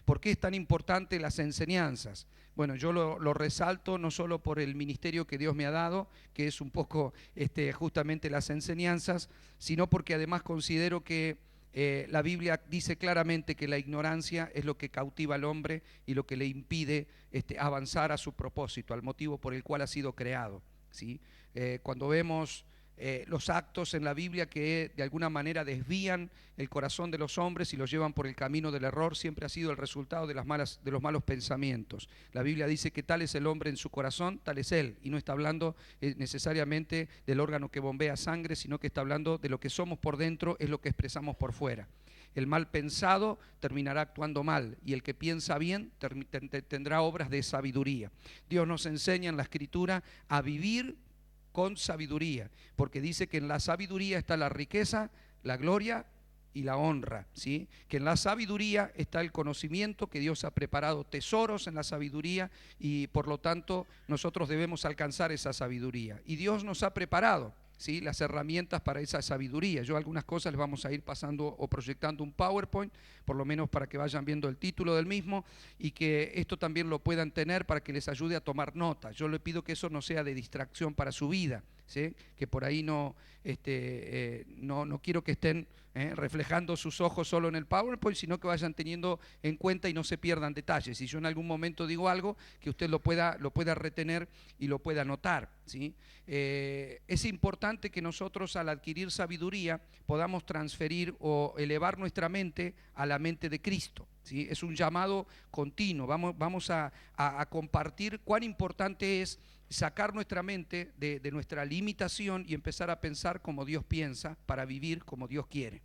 ¿Por qué es tan importante las enseñanzas? Bueno, yo lo resalto no solo por el ministerio que Dios me ha dado, que es un poco justamente las enseñanzas, sino porque además considero que la Biblia dice claramente que la ignorancia es lo que cautiva al hombre y lo que le impide avanzar a su propósito, al motivo por el cual ha sido creado, ¿sí? Cuando vemos los actos en la Biblia que de alguna manera desvían el corazón de los hombres y los llevan por el camino del error, siempre ha sido el resultado de los malos pensamientos. La Biblia dice que tal es el hombre en su corazón, tal es él, y no está hablando necesariamente del órgano que bombea sangre, sino que está hablando de lo que somos por dentro, es lo que expresamos por fuera. El mal pensado terminará actuando mal, y el que piensa bien tendrá obras de sabiduría. Dios nos enseña en la Escritura a vivir con sabiduría, porque dice que en la sabiduría está la riqueza, la gloria y la honra, ¿sí? Que en la sabiduría está el conocimiento, que Dios ha preparado tesoros en la sabiduría y por lo tanto nosotros debemos alcanzar esa sabiduría. Y Dios nos ha preparado, ¿sí?, las herramientas para esa sabiduría. Yo algunas cosas les vamos a ir pasando o proyectando un PowerPoint, por lo menos para que vayan viendo el título del mismo y que esto también lo puedan tener para que les ayude a tomar nota. Yo le pido que eso no sea de distracción para su vida, ¿sí? Que por ahí no quiero que estén reflejando sus ojos solo en el PowerPoint, sino que vayan teniendo en cuenta y no se pierdan detalles. Si yo en algún momento digo algo, que usted lo pueda retener y lo pueda notar, ¿sí? Es importante que nosotros al adquirir sabiduría podamos transferir o elevar nuestra mente a la mente de Cristo, ¿sí? Es un llamado continuo. Vamos a compartir cuán importante es sacar nuestra mente de nuestra limitación y empezar a pensar como Dios piensa para vivir como Dios quiere.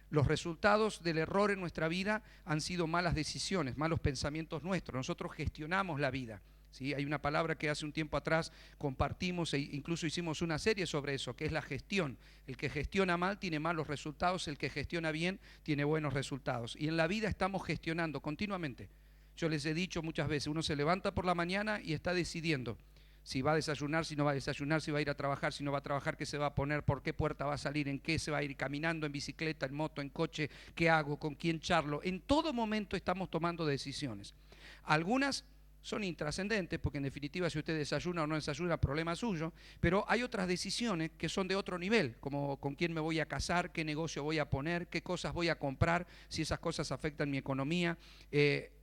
Los resultados del error en nuestra vida han sido malas decisiones, malos pensamientos nuestros. Nosotros gestionamos la vida, ¿sí? Hay una palabra que hace un tiempo atrás compartimos e incluso hicimos una serie sobre eso, que es la gestión. El que gestiona mal tiene malos resultados, el que gestiona bien tiene buenos resultados. Y en la vida estamos gestionando continuamente. Yo les he dicho muchas veces, uno se levanta por la mañana y está decidiendo si va a desayunar, si no va a desayunar, si va a ir a trabajar, si no va a trabajar, qué se va a poner, por qué puerta va a salir, en qué se va a ir, caminando, en bicicleta, en moto, en coche, qué hago, con quién charlo. En todo momento estamos tomando decisiones. Algunas son intrascendentes, porque en definitiva si usted desayuna o no desayuna, problema suyo, pero hay otras decisiones que son de otro nivel, como con quién me voy a casar, qué negocio voy a poner, qué cosas voy a comprar, si esas cosas afectan mi economía.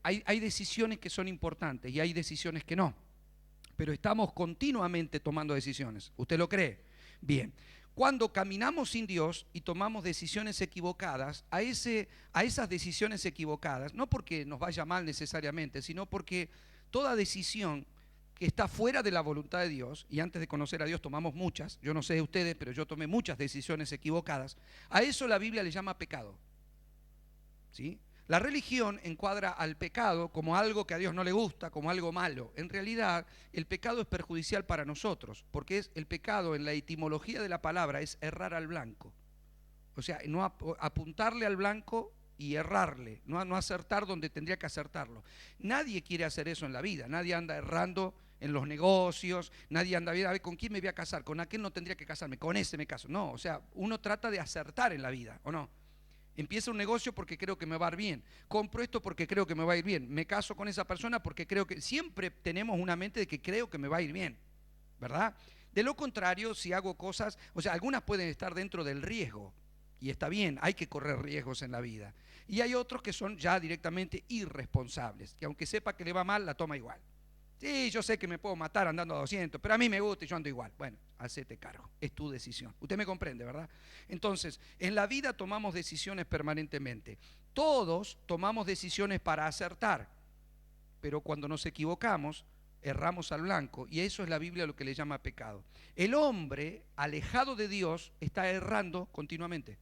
Hay decisiones que son importantes y hay decisiones que no. Pero estamos continuamente tomando decisiones. ¿Usted lo cree? Bien. Cuando caminamos sin Dios y tomamos decisiones equivocadas, a esas decisiones equivocadas, no porque nos vaya mal necesariamente, sino porque toda decisión que está fuera de la voluntad de Dios, y antes de conocer a Dios tomamos muchas, yo no sé de ustedes, pero yo tomé muchas decisiones equivocadas, a eso la Biblia le llama pecado, ¿sí? La religión encuadra al pecado como algo que a Dios no le gusta, como algo malo. En realidad, el pecado es perjudicial para nosotros, porque el pecado en la etimología de la palabra es errar al blanco. O sea, no apuntarle al blanco y errarle, no acertar donde tendría que acertarlo. Nadie quiere hacer eso en la vida, nadie anda errando en los negocios, nadie anda bien, a ver, ¿con quién me voy a casar? ¿Con aquel no tendría que casarme? Con ese me caso. No, o sea, uno trata de acertar en la vida, ¿o no? Empiezo un negocio porque creo que me va a ir bien. Compro esto porque creo que me va a ir bien. Me caso con esa persona porque creo que... Siempre tenemos una mente de que creo que me va a ir bien, ¿verdad? De lo contrario, si hago cosas... O sea, algunas pueden estar dentro del riesgo. Y está bien, hay que correr riesgos en la vida. Y hay otros que son ya directamente irresponsables, que aunque sepa que le va mal, la toma igual. Sí, yo sé que me puedo matar andando a 200, pero a mí me gusta y yo ando igual. Bueno, hacete cargo, es tu decisión. Usted me comprende, ¿verdad? Entonces, en la vida tomamos decisiones permanentemente. Todos tomamos decisiones para acertar, pero cuando nos equivocamos, erramos al blanco, y eso es la Biblia lo que le llama pecado. El hombre, alejado de Dios, está errando continuamente.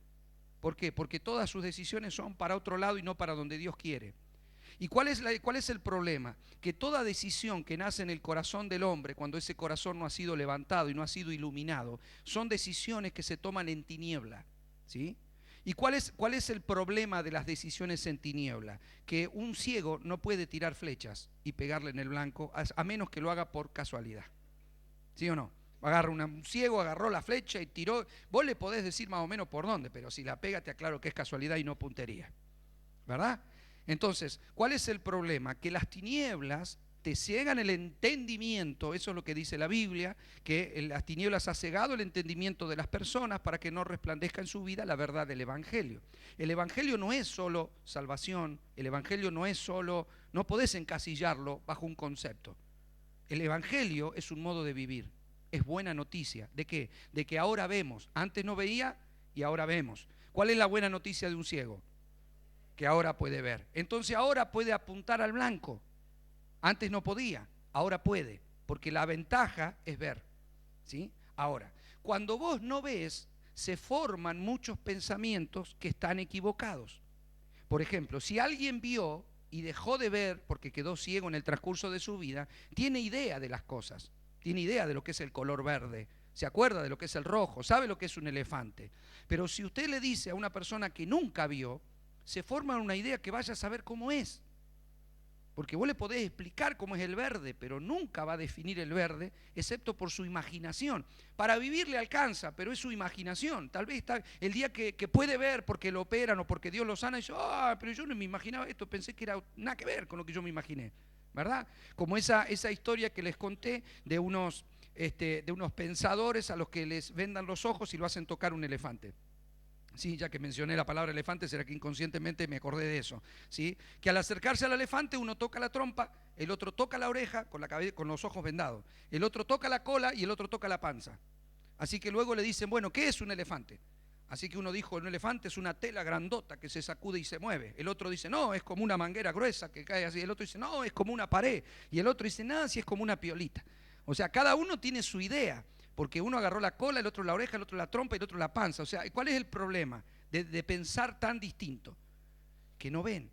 ¿Por qué? Porque todas sus decisiones son para otro lado y no para donde Dios quiere. ¿Y cuál es el problema? Que toda decisión que nace en el corazón del hombre, cuando ese corazón no ha sido levantado y no ha sido iluminado, son decisiones que se toman en tiniebla, ¿sí? ¿Y cuál es el problema de las decisiones en tiniebla? Que un ciego no puede tirar flechas y pegarle en el blanco, a menos que lo haga por casualidad, ¿sí o no? Un ciego agarró la flecha y tiró. Vos le podés decir más o menos por dónde, pero si la pega te aclaro que es casualidad y no puntería, ¿verdad? Entonces, ¿cuál es el problema? Que las tinieblas te ciegan el entendimiento, eso es lo que dice la Biblia, que las tinieblas ha cegado el entendimiento de las personas para que no resplandezca en su vida la verdad del Evangelio. El Evangelio no es solo salvación, el Evangelio no es solo, no podés encasillarlo bajo un concepto. El Evangelio es un modo de vivir, es buena noticia. ¿De qué? De que ahora vemos, antes no veía y ahora vemos. ¿Cuál es la buena noticia de un ciego? Que ahora puede ver. Entonces ahora puede apuntar al blanco. Antes no podía, ahora puede, porque la ventaja es ver, ¿sí? Ahora, cuando vos no ves, se forman muchos pensamientos que están equivocados. Por ejemplo, si alguien vio y dejó de ver porque quedó ciego en el transcurso de su vida, tiene idea de las cosas, tiene idea de lo que es el color verde, se acuerda de lo que es el rojo, sabe lo que es un elefante. Pero si usted le dice a una persona que nunca vio, se forma una idea que vaya a saber cómo es. Porque vos le podés explicar cómo es el verde, pero nunca va a definir el verde, excepto por su imaginación. Para vivir le alcanza, pero es su imaginación. Tal vez está el día que puede ver porque lo operan o porque Dios lo sana, y dice, pero yo no me imaginaba esto, pensé que era nada que ver con lo que yo me imaginé, ¿verdad? Como esa historia que les conté de unos pensadores a los que les vendan los ojos y lo hacen tocar un elefante. Sí, ya que mencioné la palabra elefante, será que inconscientemente me acordé de eso, ¿sí? Que al acercarse al elefante uno toca la trompa, el otro toca la oreja con la cabeza, con los ojos vendados, el otro toca la cola y el otro toca la panza. Así que luego le dicen, bueno, ¿qué es un elefante? Así que uno dijo, un elefante es una tela grandota que se sacude y se mueve. El otro dice, no, es como una manguera gruesa que cae así. El otro dice, no, es como una pared. Y el otro dice, nada, si es como una piolita. O sea, cada uno tiene su idea. Porque uno agarró la cola, el otro la oreja, el otro la trompa y el otro la panza. O sea, ¿cuál es el problema de pensar tan distinto? Que no ven.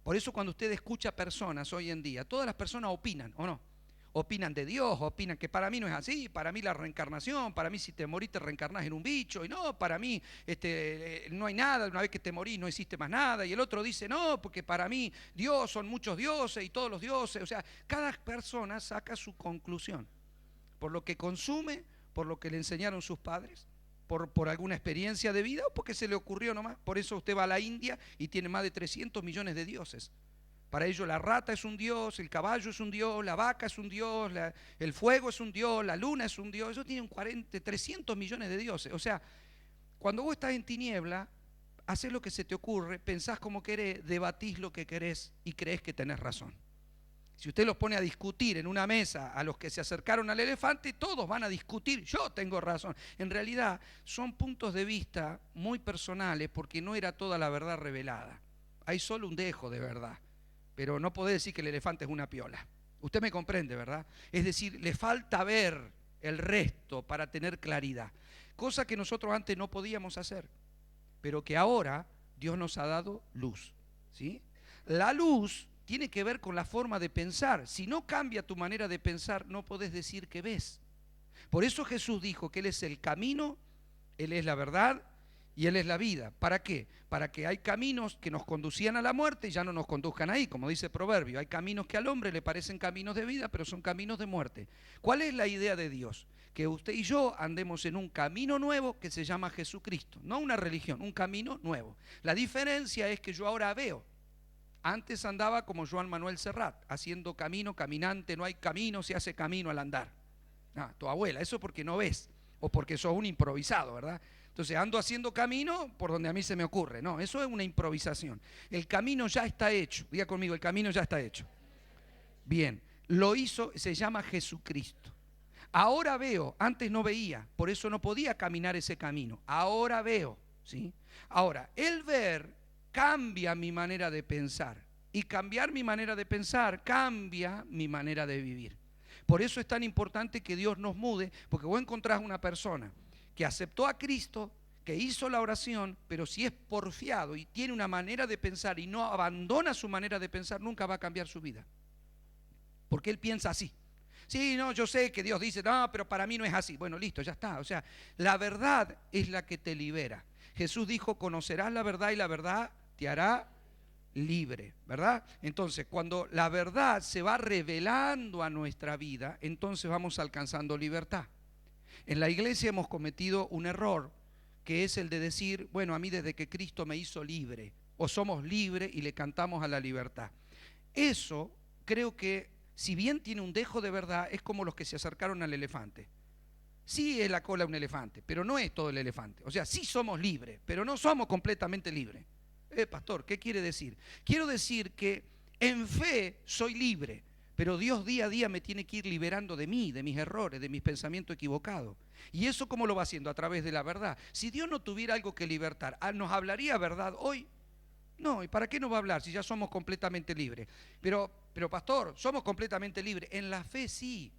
Por eso cuando usted escucha personas hoy en día, todas las personas opinan, ¿o no? Opinan de Dios, opinan que para mí no es así, para mí la reencarnación, para mí si te morís te reencarnás en un bicho, y no, para mí no hay nada, una vez que te morís no existe más nada, y el otro dice no, porque para mí Dios son muchos dioses y todos los dioses, o sea, cada persona saca su conclusión. Por lo que consume, por lo que le enseñaron sus padres, por alguna experiencia de vida o porque se le ocurrió nomás. Por eso usted va a la India y tiene más de 300 millones de dioses. Para ellos la rata es un dios, el caballo es un dios, la vaca es un dios, el fuego es un dios, la luna es un dios. Ellos tienen 300 millones de dioses. O sea, cuando vos estás en tiniebla, haces lo que se te ocurre, pensás como querés, debatís lo que querés y creés que tenés razón. Si usted los pone a discutir en una mesa a los que se acercaron al elefante, todos van a discutir, yo tengo razón. En realidad son puntos de vista muy personales porque no era toda la verdad revelada. Hay solo un dejo de verdad, pero no podés decir que el elefante es una piola. Usted me comprende, ¿verdad? Es decir, le falta ver el resto para tener claridad. Cosa que nosotros antes no podíamos hacer, pero que ahora Dios nos ha dado luz, ¿sí? La luz tiene que ver con la forma de pensar. Si no cambia tu manera de pensar, no podés decir que ves. Por eso Jesús dijo que Él es el camino, Él es la verdad y Él es la vida. ¿Para qué? Para que hay caminos que nos conducían a la muerte y ya no nos conduzcan ahí, como dice el proverbio. Hay caminos que al hombre le parecen caminos de vida, pero son caminos de muerte. ¿Cuál es la idea de Dios? Que usted y yo andemos en un camino nuevo que se llama Jesucristo. No una religión, un camino nuevo. La diferencia es que yo ahora veo. Antes andaba como Joan Manuel Serrat, haciendo camino, caminante, no hay camino, se hace camino al andar. Tu abuela, eso porque no ves, o porque sos un improvisado, ¿verdad? Entonces ando haciendo camino por donde a mí se me ocurre. No, eso es una improvisación. El camino ya está hecho. Diga conmigo, el camino ya está hecho. Bien, lo hizo, se llama Jesucristo. Ahora veo, antes no veía, por eso no podía caminar ese camino. Ahora veo, ¿sí? Ahora, el ver cambia mi manera de pensar. Y cambiar mi manera de pensar cambia mi manera de vivir. Por eso es tan importante que Dios nos mude, porque vos encontrás una persona que aceptó a Cristo, que hizo la oración, pero si es porfiado y tiene una manera de pensar y no abandona su manera de pensar, nunca va a cambiar su vida. Porque él piensa así. Sí, no, yo sé que Dios dice, no, pero para mí no es así. Bueno, listo, ya está. O sea, la verdad es la que te libera. Jesús dijo, conocerás la verdad y la verdad te hará libre, ¿verdad? Entonces, cuando la verdad se va revelando a nuestra vida, entonces vamos alcanzando libertad. En la iglesia hemos cometido un error, que es el de decir, bueno, a mí desde que Cristo me hizo libre, o somos libres y le cantamos a la libertad. Eso creo que, si bien tiene un dejo de verdad, es como los que se acercaron al elefante. Sí es la cola de un elefante, pero no es todo el elefante. O sea, sí somos libres, pero no somos completamente libres. Pastor, ¿qué quiere decir? Quiero decir que en fe soy libre, pero Dios día a día me tiene que ir liberando de mí, de mis errores, de mis pensamientos equivocados. ¿Y eso cómo lo va haciendo? A través de la verdad. Si Dios no tuviera algo que libertar, ¿nos hablaría verdad hoy? No, ¿y para qué nos va a hablar si ya somos completamente libres? Pero pastor, somos completamente libres. En la fe sí,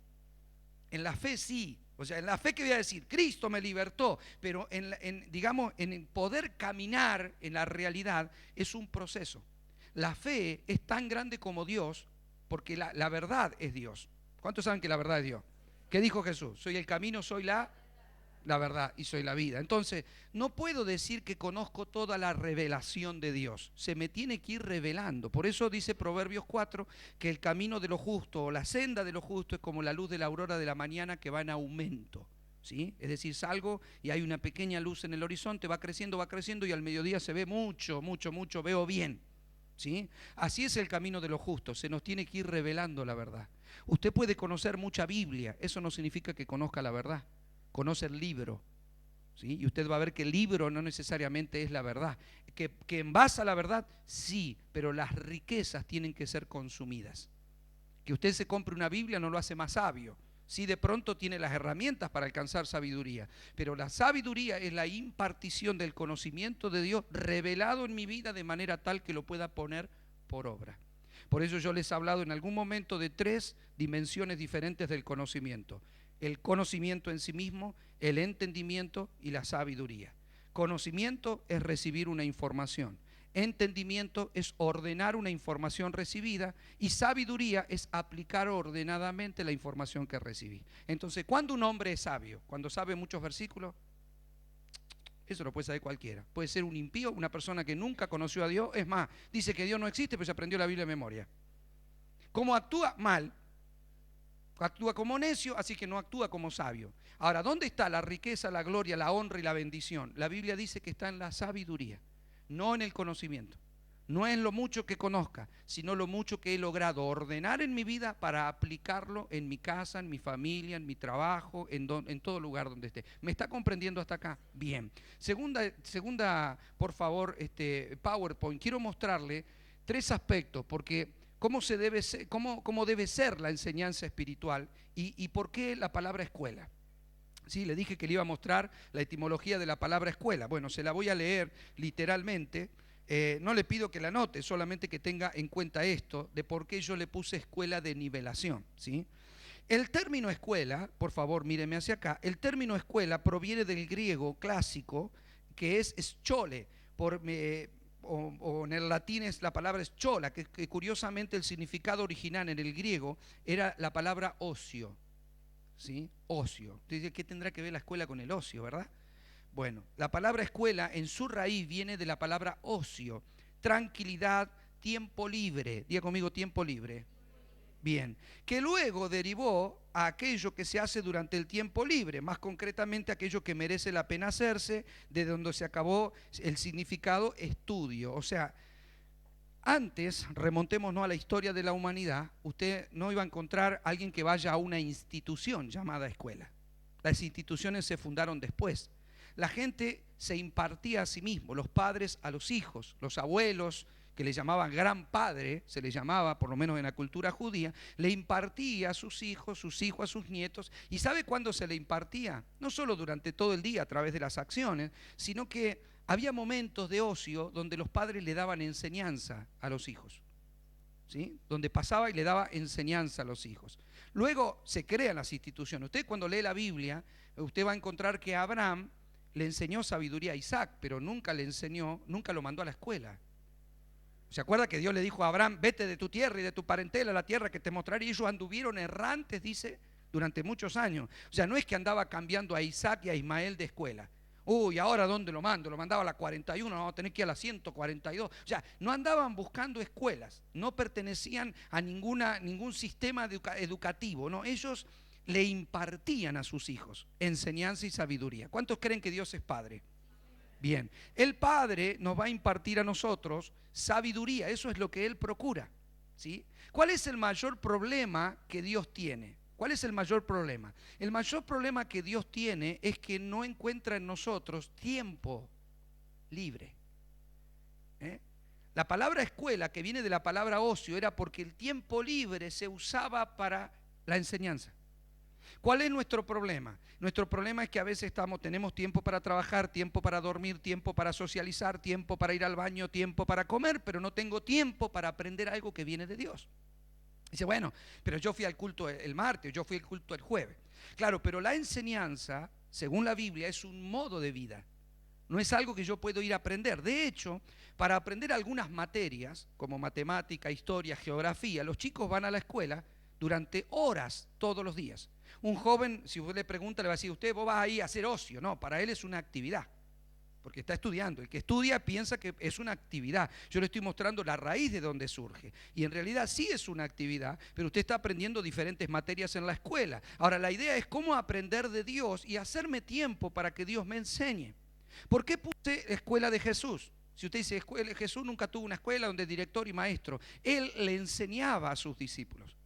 en la fe sí. O sea, en la fe que voy a decir, Cristo me libertó, pero digamos, en poder caminar en la realidad es un proceso. La fe es tan grande como Dios, porque la verdad es Dios. ¿Cuántos saben que la verdad es Dios? ¿Qué dijo Jesús? Soy el camino, soy la verdad y soy la vida. Entonces, no puedo decir que conozco toda la revelación de Dios. Se me tiene que ir revelando. Por eso dice Proverbios 4 que el camino de lo justo o la senda de lo justo es como la luz de la aurora de la mañana que va en aumento. ¿Sí? Es decir, salgo y hay una pequeña luz en el horizonte, va creciendo y al mediodía se ve mucho, veo bien. ¿Sí? Así es el camino de los justos, se nos tiene que ir revelando la verdad. Usted puede conocer mucha Biblia, eso no significa que conozca la verdad. Conoce el libro, ¿sí? Y usted va a ver que el libro no necesariamente es la verdad. Que envasa la verdad, sí, pero las riquezas tienen que ser consumidas. Que usted se compre una Biblia no lo hace más sabio. Sí, de pronto tiene las herramientas para alcanzar sabiduría, pero la sabiduría es la impartición del conocimiento de Dios revelado en mi vida de manera tal que lo pueda poner por obra. Por eso yo les he hablado en algún momento de 3 dimensiones diferentes del conocimiento: el conocimiento en sí mismo, el entendimiento y la sabiduría. Conocimiento es recibir una información, entendimiento es ordenar una información recibida y sabiduría es aplicar ordenadamente la información que recibí. Entonces, ¿cuándo un hombre es sabio? ¿Cuando sabe muchos versículos? Eso lo puede saber cualquiera. Puede ser un impío, una persona que nunca conoció a Dios. Es más, dice que Dios no existe, pero se aprendió la Biblia de memoria. ¿Cómo actúa? Mal. Actúa como necio, así que no actúa como sabio. Ahora, ¿dónde está la riqueza, la gloria, la honra y la bendición? La Biblia dice que está en la sabiduría, no en el conocimiento. No es lo mucho que conozca, sino lo mucho que he logrado ordenar en mi vida para aplicarlo en mi casa, en mi familia, en mi trabajo, en todo lugar donde esté. ¿Me está comprendiendo hasta acá? Bien. Segunda, por favor, PowerPoint. Quiero mostrarle 3 aspectos, porque cómo debe ser la enseñanza espiritual y por qué la palabra escuela. Sí, le dije que le iba a mostrar la etimología de la palabra escuela. Bueno, se la voy a leer literalmente. No le pido que la anote, solamente que tenga en cuenta esto de por qué yo le puse escuela de nivelación, ¿sí? El término escuela, por favor, míreme hacia acá, el término escuela proviene del griego clásico, que es schole, o en el latín es la palabra schola, que curiosamente el significado original en el griego era la palabra ocio, ¿sí? Ocio. Usted dice, ¿qué tendrá que ver la escuela con el ocio, verdad? Bueno, la palabra escuela en su raíz viene de la palabra ocio, tranquilidad, tiempo libre. Diga conmigo, tiempo libre. Bien, que luego derivó a aquello que se hace durante el tiempo libre, más concretamente aquello que merece la pena hacerse, de donde se acabó el significado estudio. O sea, antes, remontémonos a la historia de la humanidad, usted no iba a encontrar a alguien que vaya a una institución llamada escuela. Las instituciones se fundaron después. La gente se impartía a sí mismo, los padres a los hijos, los abuelos, que le llamaban gran padre, se le llamaba, por lo menos en la cultura judía, le impartía a sus hijos a sus nietos. ¿Y sabe cuándo se le impartía? No solo durante todo el día a través de las acciones, sino que había momentos de ocio donde los padres le daban enseñanza a los hijos, ¿sí? Donde pasaba y le daba enseñanza a los hijos. Luego se crean las instituciones. Usted cuando lee la Biblia, usted va a encontrar que Abraham le enseñó sabiduría a Isaac, pero nunca lo mandó a la escuela. ¿Se acuerda que Dios le dijo a Abraham, vete de tu tierra y de tu parentela a la tierra que te mostraré? Y ellos anduvieron errantes, dice, durante muchos años. O sea, no es que andaba cambiando a Isaac y a Ismael de escuela. Uy, ¿ahora dónde lo mando? Lo mandaba a la 41, no, vamos a tener que ir a la 142. O sea, no andaban buscando escuelas, no pertenecían a ningún sistema educativo, ¿no? Ellos le impartían a sus hijos enseñanza y sabiduría. ¿Cuántos creen que Dios es Padre? Bien, el Padre nos va a impartir a nosotros sabiduría, eso es lo que Él procura, ¿sí? ¿Cuál es el mayor problema que Dios tiene? ¿Cuál es el mayor problema? El mayor problema que Dios tiene es que no encuentra en nosotros tiempo libre. ¿Eh? La palabra escuela, que viene de la palabra ocio, era porque el tiempo libre se usaba para la enseñanza. ¿Cuál es nuestro problema? Nuestro problema es que a veces tenemos tiempo para trabajar, tiempo para dormir, tiempo para socializar, tiempo para ir al baño, tiempo para comer, pero no tengo tiempo para aprender algo que viene de Dios. Dice, bueno, pero yo fui al culto el martes, yo fui al culto el jueves. Claro, pero la enseñanza, según la Biblia, es un modo de vida. No es algo que yo puedo ir a aprender. De hecho, para aprender algunas materias, como matemática, historia, geografía, los chicos van a la escuela durante horas todos los días. Un joven, si usted le pregunta, le va a decir, usted vos vas ahí a hacer ocio. No, para él es una actividad, porque está estudiando. El que estudia piensa que es una actividad. Yo le estoy mostrando la raíz de donde surge. Y en realidad sí es una actividad, pero usted está aprendiendo diferentes materias en la escuela. Ahora, la idea es cómo aprender de Dios y hacerme tiempo para que Dios me enseñe. ¿Por qué puse escuela de Jesús? Si usted dice, Jesús nunca tuvo una escuela donde director y maestro. Él le enseñaba a sus discípulos.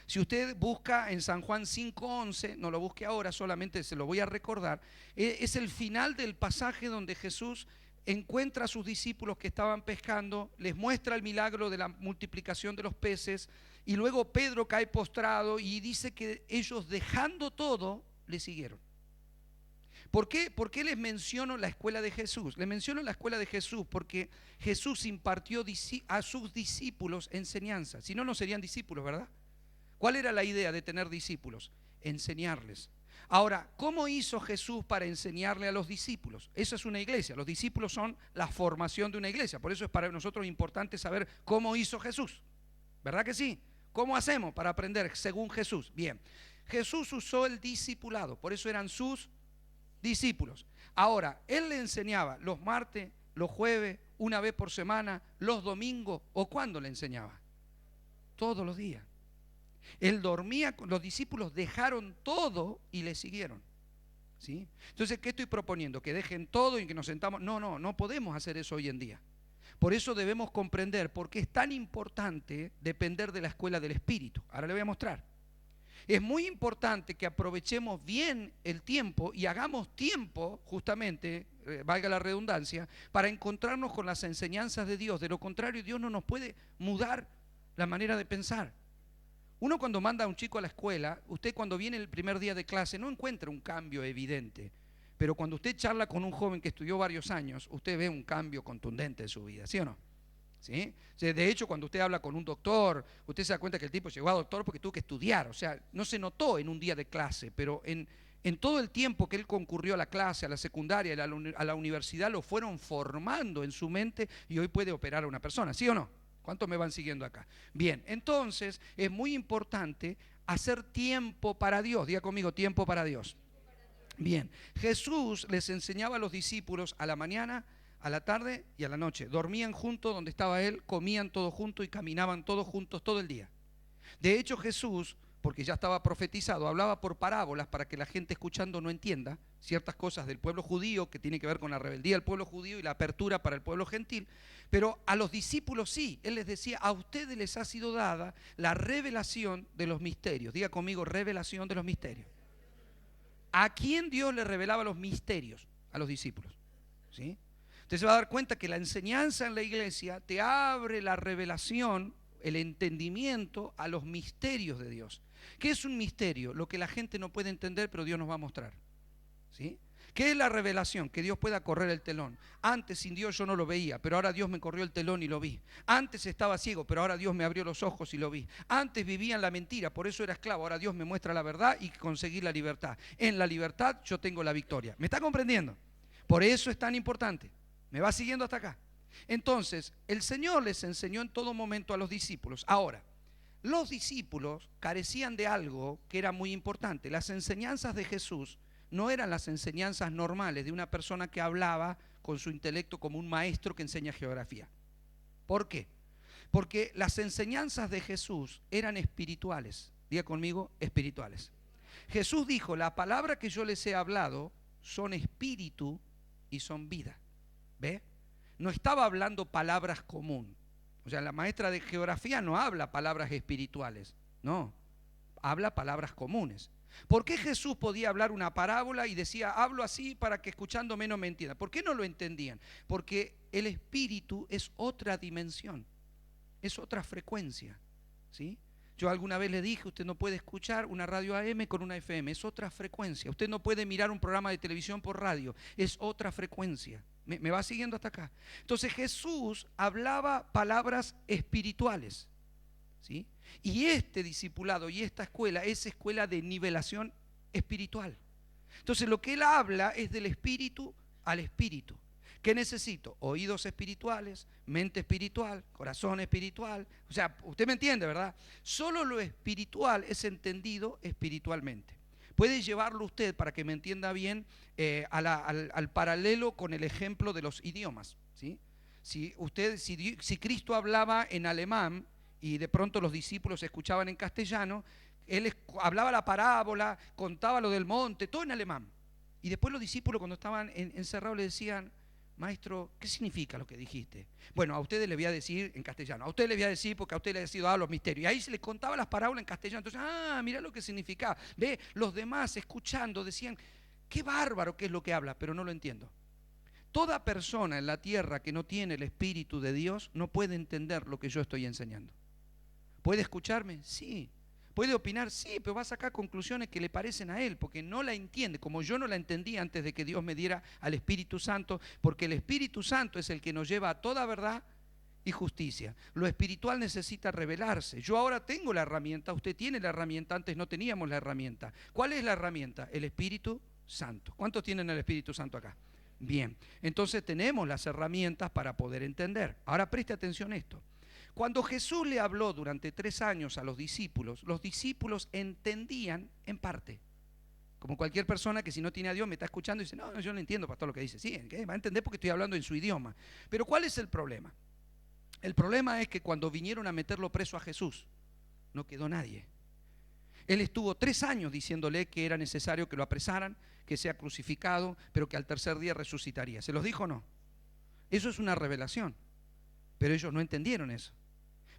Si usted busca en San Juan 5:11, no lo busque ahora, solamente se lo voy a recordar, es el final del pasaje donde Jesús encuentra a sus discípulos que estaban pescando, les muestra el milagro de la multiplicación de los peces, y luego Pedro cae postrado y dice que ellos, dejando todo, le siguieron. ¿Por qué les menciono la escuela de Jesús? Les menciono la escuela de Jesús porque Jesús impartió a sus discípulos enseñanza. Si no, no serían discípulos, ¿verdad? ¿Cuál era la idea de tener discípulos? Enseñarles. Ahora, ¿cómo hizo Jesús para enseñarle a los discípulos? Esa es una iglesia. Los discípulos son la formación de una iglesia. Por eso es para nosotros importante saber cómo hizo Jesús. ¿Verdad que sí? ¿Cómo hacemos para aprender según Jesús? Bien, Jesús usó el discipulado. Por eso eran sus discípulos. Ahora, Él le enseñaba los martes, los jueves, una vez por semana, los domingos, ¿o cuándo le enseñaba? Todos los días. Él dormía, los discípulos dejaron todo y le siguieron. ¿Sí? Entonces, ¿qué estoy proponiendo? ¿Que dejen todo y que nos sentamos? No podemos hacer eso hoy en día. Por eso debemos comprender por qué es tan importante depender de la escuela del Espíritu. Ahora le voy a mostrar. Es muy importante que aprovechemos bien el tiempo y hagamos tiempo, justamente, valga la redundancia, para encontrarnos con las enseñanzas de Dios. De lo contrario, Dios no nos puede mudar la manera de pensar. Uno cuando manda a un chico a la escuela, usted cuando viene el primer día de clase no encuentra un cambio evidente. Pero cuando usted charla con un joven que estudió varios años, usted ve un cambio contundente en su vida, ¿sí o no? ¿Sí? O sea, de hecho, cuando usted habla con un doctor, usted se da cuenta que el tipo llegó a doctor porque tuvo que estudiar. O sea, no se notó en un día de clase, pero en todo el tiempo que él concurrió a la clase, a la secundaria, a la universidad, lo fueron formando en su mente y hoy puede operar a una persona, ¿sí o no? ¿Cuántos me van siguiendo acá? Bien, entonces es muy importante hacer tiempo para Dios. Diga conmigo, tiempo para Dios. Bien, Jesús les enseñaba a los discípulos a la mañana, a la tarde y a la noche. Dormían juntos donde estaba Él, comían todos juntos y caminaban todos juntos todo el día. De hecho, Jesús, porque ya estaba profetizado, hablaba por parábolas para que la gente escuchando no entienda ciertas cosas del pueblo judío que tiene que ver con la rebeldía del pueblo judío y la apertura para el pueblo gentil, pero a los discípulos sí. Él les decía, a ustedes les ha sido dada la revelación de los misterios. Diga conmigo, revelación de los misterios. ¿A quién Dios le revelaba los misterios? A los discípulos. ¿Sí? Usted se va a dar cuenta que la enseñanza en la iglesia te abre la revelación, el entendimiento a los misterios de Dios. ¿Qué es un misterio? Lo que la gente no puede entender, pero Dios nos va a mostrar. ¿Sí? ¿Qué es la revelación? Que Dios pueda correr el telón. Antes sin Dios yo no lo veía, pero ahora Dios me corrió el telón y lo vi. Antes estaba ciego, pero ahora Dios me abrió los ojos y lo vi. Antes vivía en la mentira, por eso era esclavo. Ahora Dios me muestra la verdad y conseguí la libertad. En la libertad yo tengo la victoria. ¿Me está comprendiendo? Por eso es tan importante. ¿Me va siguiendo hasta acá? Entonces, el Señor les enseñó en todo momento a los discípulos. Ahora, los discípulos carecían de algo que era muy importante. Las enseñanzas de Jesús no eran las enseñanzas normales de una persona que hablaba con su intelecto como un maestro que enseña geografía. ¿Por qué? Porque las enseñanzas de Jesús eran espirituales. Diga conmigo, espirituales. Jesús dijo, la palabra que yo les he hablado son espíritu y son vida. ¿Ve? No estaba hablando palabras común. O sea, la maestra de geografía no habla palabras espirituales, no, habla palabras comunes. ¿Por qué Jesús podía hablar una parábola y decía, hablo así para que escuchándome no me entiendan? ¿Por qué no lo entendían? Porque el espíritu es otra dimensión, es otra frecuencia, ¿sí? Yo alguna vez le dije, usted no puede escuchar una radio AM con una FM, es otra frecuencia. Usted no puede mirar un programa de televisión por radio, es otra frecuencia. ¿Me va siguiendo hasta acá? Entonces Jesús hablaba palabras espirituales, ¿sí? Y este discipulado y esta escuela es escuela de nivelación espiritual. Entonces lo que él habla es del espíritu al espíritu. ¿Qué necesito? Oídos espirituales, mente espiritual, corazón espiritual. O sea, usted me entiende, ¿verdad? Solo lo espiritual es entendido espiritualmente. Puede llevarlo usted, para que me entienda bien, al paralelo con el ejemplo de los idiomas, ¿sí? Si Cristo hablaba en alemán y de pronto los discípulos escuchaban en castellano, él hablaba la parábola, contaba lo del monte, todo en alemán. Y después los discípulos, cuando estaban encerrados, le decían, maestro, ¿qué significa lo que dijiste? Bueno, a ustedes les voy a decir en castellano, a ustedes les voy a decir porque a ustedes les he sido dado los misterios. Y ahí se les contaba las parábolas en castellano. Entonces, mirá lo que significaba. Ve, los demás escuchando decían, qué bárbaro que es lo que habla, pero no lo entiendo. Toda persona en la tierra que no tiene el Espíritu de Dios no puede entender lo que yo estoy enseñando. ¿Puede escucharme? Sí. ¿Puede opinar? Sí, pero va a sacar conclusiones que le parecen a él, porque no la entiende, como yo no la entendí antes de que Dios me diera al Espíritu Santo, porque el Espíritu Santo es el que nos lleva a toda verdad y justicia. Lo espiritual necesita revelarse. Yo ahora tengo la herramienta, usted tiene la herramienta, antes no teníamos la herramienta. ¿Cuál es la herramienta? El Espíritu Santo. ¿Cuántos tienen el Espíritu Santo acá? Bien, entonces tenemos las herramientas para poder entender. Ahora preste atención a esto. Cuando Jesús le habló durante 3 años a los discípulos entendían en parte. Como cualquier persona que si no tiene a Dios me está escuchando y dice, no, yo no entiendo, pastor, lo que dice. Sí, va a entender porque estoy hablando en su idioma. Pero ¿cuál es el problema? El problema es que cuando vinieron a meterlo preso a Jesús, no quedó nadie. Él estuvo 3 años diciéndole que era necesario que lo apresaran, que sea crucificado, pero que al tercer día resucitaría. ¿Se los dijo o no? Eso es una revelación. Pero ellos no entendieron eso.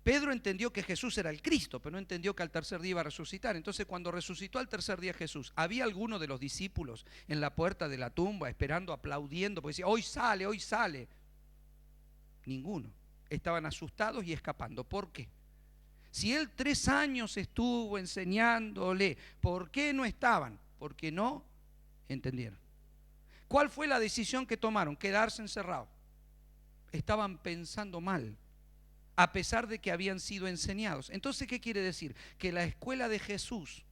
Pedro entendió que Jesús era el Cristo, pero no entendió que al tercer día iba a resucitar. Entonces, cuando resucitó al tercer día Jesús, ¿había alguno de los discípulos en la puerta de la tumba esperando, aplaudiendo, porque decía, hoy sale, hoy sale? Ninguno. Estaban asustados y escapando. ¿Por qué? Si él 3 años estuvo enseñándole, ¿por qué no estaban? Porque no entendieron. ¿Cuál fue la decisión que tomaron? Quedarse encerrados. Estaban pensando mal, a pesar de que habían sido enseñados. Entonces, ¿qué quiere decir? Que la escuela de Jesús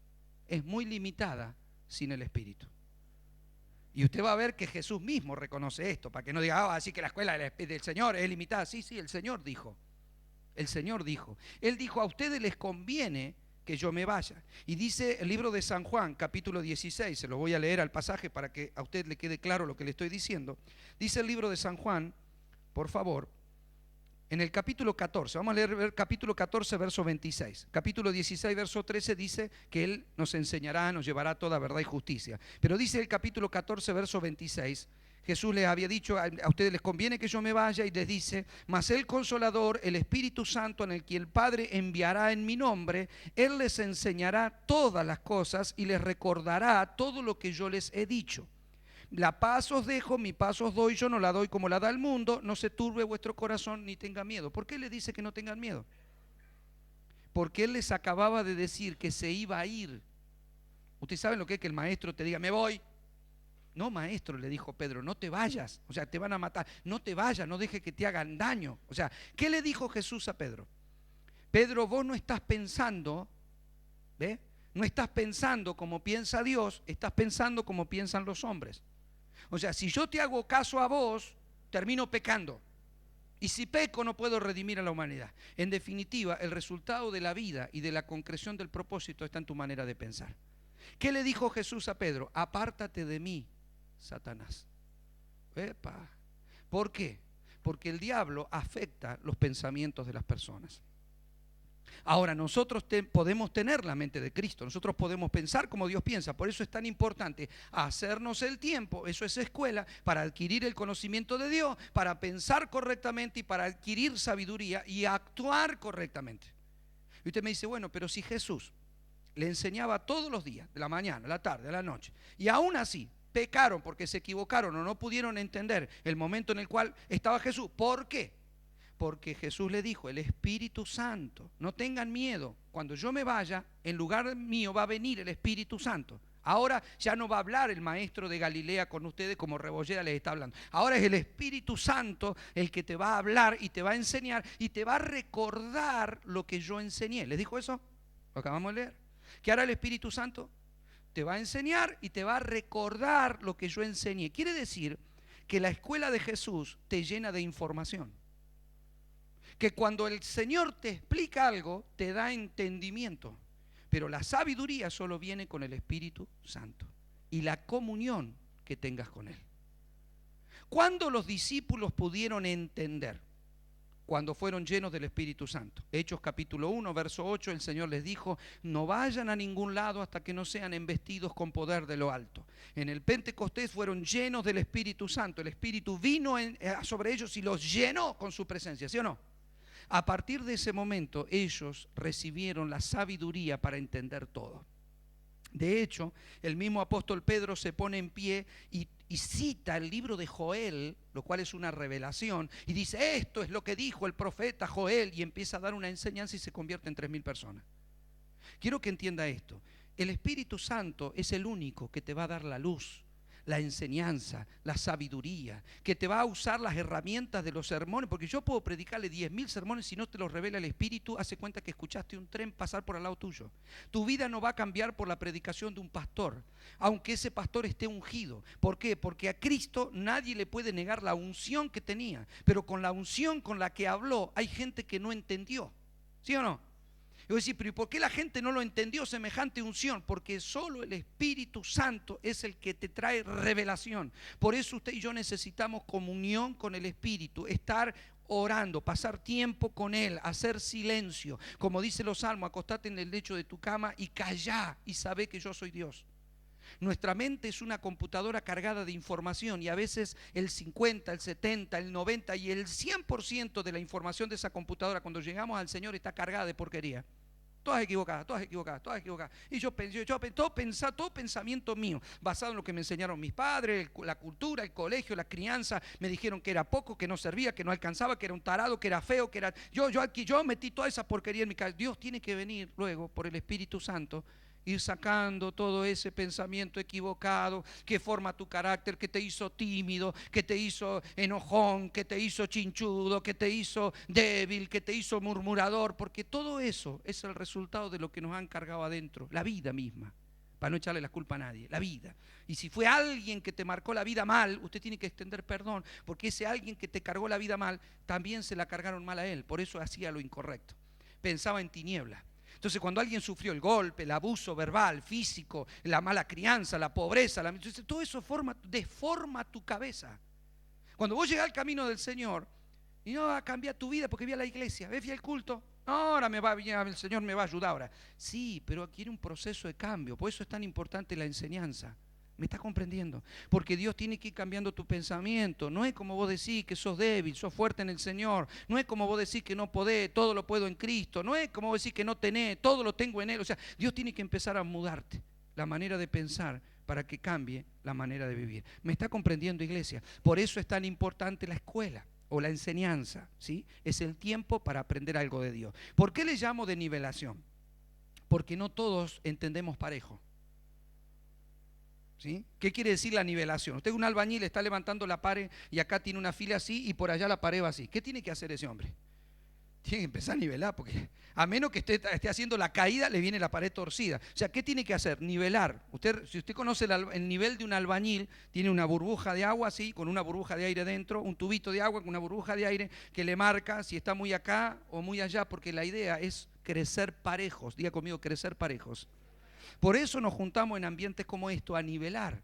es muy limitada sin el Espíritu. Y usted va a ver que Jesús mismo reconoce esto, para que no diga, así que la escuela del Señor es limitada. Sí, el Señor dijo. El Señor dijo. Él dijo, a ustedes les conviene que yo me vaya. Y dice el libro de San Juan, capítulo 16, se lo voy a leer al pasaje para que a usted le quede claro lo que le estoy diciendo. Dice el libro de San Juan, por favor, en el capítulo 14, vamos a leer el capítulo 14, verso 26. Capítulo 16, verso 13 dice que Él nos enseñará, nos llevará a toda verdad y justicia. Pero dice el capítulo 14, verso 26, Jesús les había dicho, a ustedes les conviene que yo me vaya, y les dice, mas el Consolador, el Espíritu Santo, en el que el Padre enviará en mi nombre, Él les enseñará todas las cosas y les recordará todo lo que yo les he dicho. La paz os dejo, mi paz os doy, yo no la doy como la da el mundo, no se turbe vuestro corazón ni tenga miedo. ¿Por qué le dice que no tengan miedo? Porque Él les acababa de decir que se iba a ir. ¿Ustedes saben lo que es que el maestro te diga, me voy? No, maestro, le dijo Pedro, no te vayas, o sea, te van a matar, no te vayas, no dejes que te hagan daño. O sea, ¿qué le dijo Jesús a Pedro? Pedro, vos no estás pensando, ¿ve? No estás pensando como piensa Dios, estás pensando como piensan los hombres. O sea, si yo te hago caso a vos, termino pecando. Y si peco, no puedo redimir a la humanidad. En definitiva, el resultado de la vida y de la concreción del propósito está en tu manera de pensar. ¿Qué le dijo Jesús a Pedro? Apártate de mí, Satanás. ¡Epa! ¿Por qué? Porque el diablo afecta los pensamientos de las personas. Ahora, nosotros podemos tener la mente de Cristo, nosotros podemos pensar como Dios piensa, por eso es tan importante hacernos el tiempo, eso es escuela, para adquirir el conocimiento de Dios, para pensar correctamente y para adquirir sabiduría y actuar correctamente. Y usted me dice, bueno, pero si Jesús le enseñaba todos los días, de la mañana, a la tarde, a la noche, y aún así pecaron porque se equivocaron o no pudieron entender el momento en el cual estaba Jesús, ¿por qué? Porque Jesús le dijo, el Espíritu Santo, no tengan miedo, cuando yo me vaya, en lugar mío va a venir el Espíritu Santo. Ahora ya no va a hablar el maestro de Galilea con ustedes como Rebollera les está hablando. Ahora es el Espíritu Santo el que te va a hablar y te va a enseñar y te va a recordar lo que yo enseñé. ¿Les dijo eso? Lo acabamos de leer. ¿Qué hará el Espíritu Santo? Te va a enseñar y te va a recordar lo que yo enseñé. Quiere decir que la escuela de Jesús te llena de información. Que cuando el Señor te explica algo, te da entendimiento. Pero la sabiduría solo viene con el Espíritu Santo y la comunión que tengas con Él. ¿Cuándo los discípulos pudieron entender? Cuando fueron llenos del Espíritu Santo. Hechos capítulo 1, verso 8, el Señor les dijo, no vayan a ningún lado hasta que no sean embestidos con poder de lo alto. En el Pentecostés fueron llenos del Espíritu Santo. El Espíritu vino sobre ellos y los llenó con su presencia, ¿sí o no? A partir de ese momento ellos recibieron la sabiduría para entender todo. De hecho, el mismo apóstol Pedro se pone en pie y cita el libro de Joel, lo cual es una revelación, y dice, esto es lo que dijo el profeta Joel, y empieza a dar una enseñanza y se convierte en 3.000 personas. Quiero que entienda esto, el Espíritu Santo es el único que te va a dar la luz, la enseñanza, la sabiduría, que te va a usar las herramientas de los sermones, porque yo puedo predicarle 10.000 sermones, si no te los revela el Espíritu, hace cuenta que escuchaste un tren pasar por al lado tuyo. Tu vida no va a cambiar por la predicación de un pastor, aunque ese pastor esté ungido. ¿Por qué? Porque a Cristo nadie le puede negar la unción que tenía, pero con la unción con la que habló, hay gente que no entendió, ¿sí o no? Y voy a decir, pero ¿y por qué la gente no lo entendió semejante unción? Porque solo el Espíritu Santo es el que te trae revelación. Por eso usted y yo necesitamos comunión con el Espíritu, estar orando, pasar tiempo con Él, hacer silencio. Como dice los salmos, acostate en el lecho de tu cama y callá y sabé que yo soy Dios. Nuestra mente es una computadora cargada de información y a veces el 50, el 70, el 90 y el 100% de la información de esa computadora cuando llegamos al Señor está cargada de porquería. Todas equivocadas, todas equivocadas, todas equivocadas. Y yo pensé, todo pensamiento mío, basado en lo que me enseñaron mis padres, la cultura, el colegio, la crianza, me dijeron que era poco, que no servía, que no alcanzaba, que era un tarado, que era feo, que era... Yo metí toda esa porquería en mi cabeza. Dios tiene que venir luego por el Espíritu Santo, ir sacando todo ese pensamiento equivocado que forma tu carácter, que te hizo tímido, que te hizo enojón, que te hizo chinchudo, que te hizo débil, que te hizo murmurador, porque todo eso es el resultado de lo que nos han cargado adentro, la vida misma, para no echarle la culpa a nadie, la vida. Y si fue alguien que te marcó la vida mal, usted tiene que extender perdón, porque ese alguien que te cargó la vida mal, también se la cargaron mal a él, por eso hacía lo incorrecto, pensaba en tinieblas. Entonces cuando alguien sufrió el golpe, el abuso verbal, físico, la mala crianza, la pobreza, todo eso deforma tu cabeza. Cuando vos llegás al camino del Señor y no va a cambiar tu vida porque vi a la iglesia, fui al culto, no, ahora me va bien, el Señor me va a ayudar ahora. Sí, pero adquiere un proceso de cambio, por eso es tan importante la enseñanza. ¿Me está comprendiendo? Porque Dios tiene que ir cambiando tu pensamiento. No es como vos decís que sos débil, sos fuerte en el Señor. No es como vos decís que no podés, todo lo puedo en Cristo. No es como vos decís que no tenés, todo lo tengo en Él. O sea, Dios tiene que empezar a mudarte la manera de pensar para que cambie la manera de vivir. ¿Me está comprendiendo, iglesia? Por eso es tan importante la escuela o la enseñanza, ¿sí? Es el tiempo para aprender algo de Dios. ¿Por qué le llamo de nivelación? Porque no todos entendemos parejo. ¿Sí? ¿Qué quiere decir la nivelación? Usted es un albañil, está levantando la pared y acá tiene una fila así y por allá la pared va así. ¿Qué tiene que hacer ese hombre? Tiene que empezar a nivelar, porque a menos que esté haciendo la caída, le viene la pared torcida. O sea, ¿qué tiene que hacer? Nivelar. Si usted conoce el nivel de un albañil, tiene una burbuja de agua así, con una burbuja de aire dentro, un tubito de agua con una burbuja de aire que le marca si está muy acá o muy allá, porque la idea es crecer parejos. Diga conmigo, crecer parejos. Por eso nos juntamos en ambientes como esto a nivelar.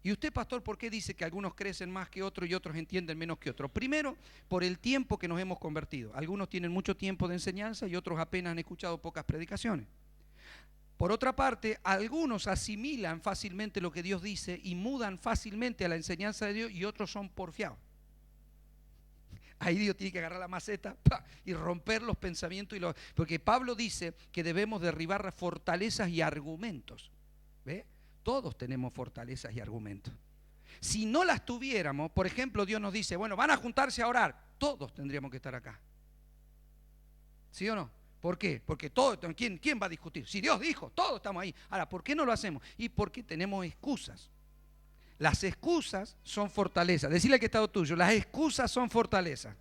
¿Y usted, pastor, por qué dice que algunos crecen más que otros y otros entienden menos que otros? Primero, por el tiempo que nos hemos convertido. Algunos tienen mucho tiempo de enseñanza y otros apenas han escuchado pocas predicaciones. Por otra parte, algunos asimilan fácilmente lo que Dios dice y mudan fácilmente a la enseñanza de Dios y otros son porfiados. Ahí Dios tiene que agarrar la maceta y romper los pensamientos. Porque Pablo dice que debemos derribar fortalezas y argumentos. ¿Ve? Todos tenemos fortalezas y argumentos. Si no las tuviéramos, por ejemplo, Dios nos dice, bueno, van a juntarse a orar. Todos tendríamos que estar acá. ¿Sí o no? ¿Por qué? Porque todos, ¿quién va a discutir? Si Dios dijo, todos estamos ahí. Ahora, ¿por qué no lo hacemos? Y porque tenemos excusas. Las excusas son fortalezas. Decirle al que está al tuyo, las excusas son fortalezas.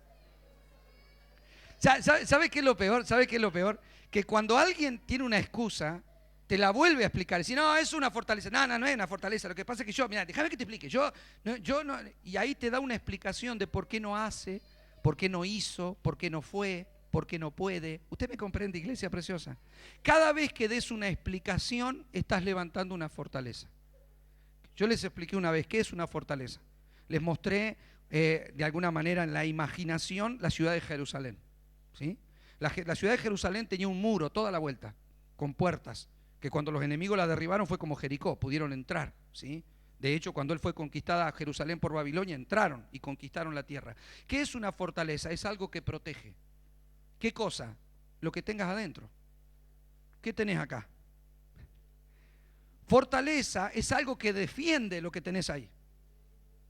¿Sabe qué es lo peor? ¿Sabe qué es lo peor? Que cuando alguien tiene una excusa, te la vuelve a explicar. Si no, es una fortaleza. No es una fortaleza. Lo que pasa es que yo, mira, déjame que te explique. Yo no. Y ahí te da una explicación de por qué no hace, por qué no hizo, por qué no fue, por qué no puede. ¿Usted me comprende, iglesia preciosa? Cada vez que des una explicación, estás levantando una fortaleza. Yo les expliqué una vez qué es una fortaleza. Les mostré de alguna manera en la imaginación la ciudad de Jerusalén. ¿Sí? La ciudad de Jerusalén tenía un muro toda la vuelta, con puertas, que cuando los enemigos la derribaron fue como Jericó, pudieron entrar. ¿Sí? De hecho, cuando él fue conquistada Jerusalén por Babilonia, entraron y conquistaron la tierra. ¿Qué es una fortaleza? Es algo que protege. ¿Qué cosa? Lo que tengas adentro. ¿Qué tenés acá? Fortaleza es algo que defiende lo que tenés ahí.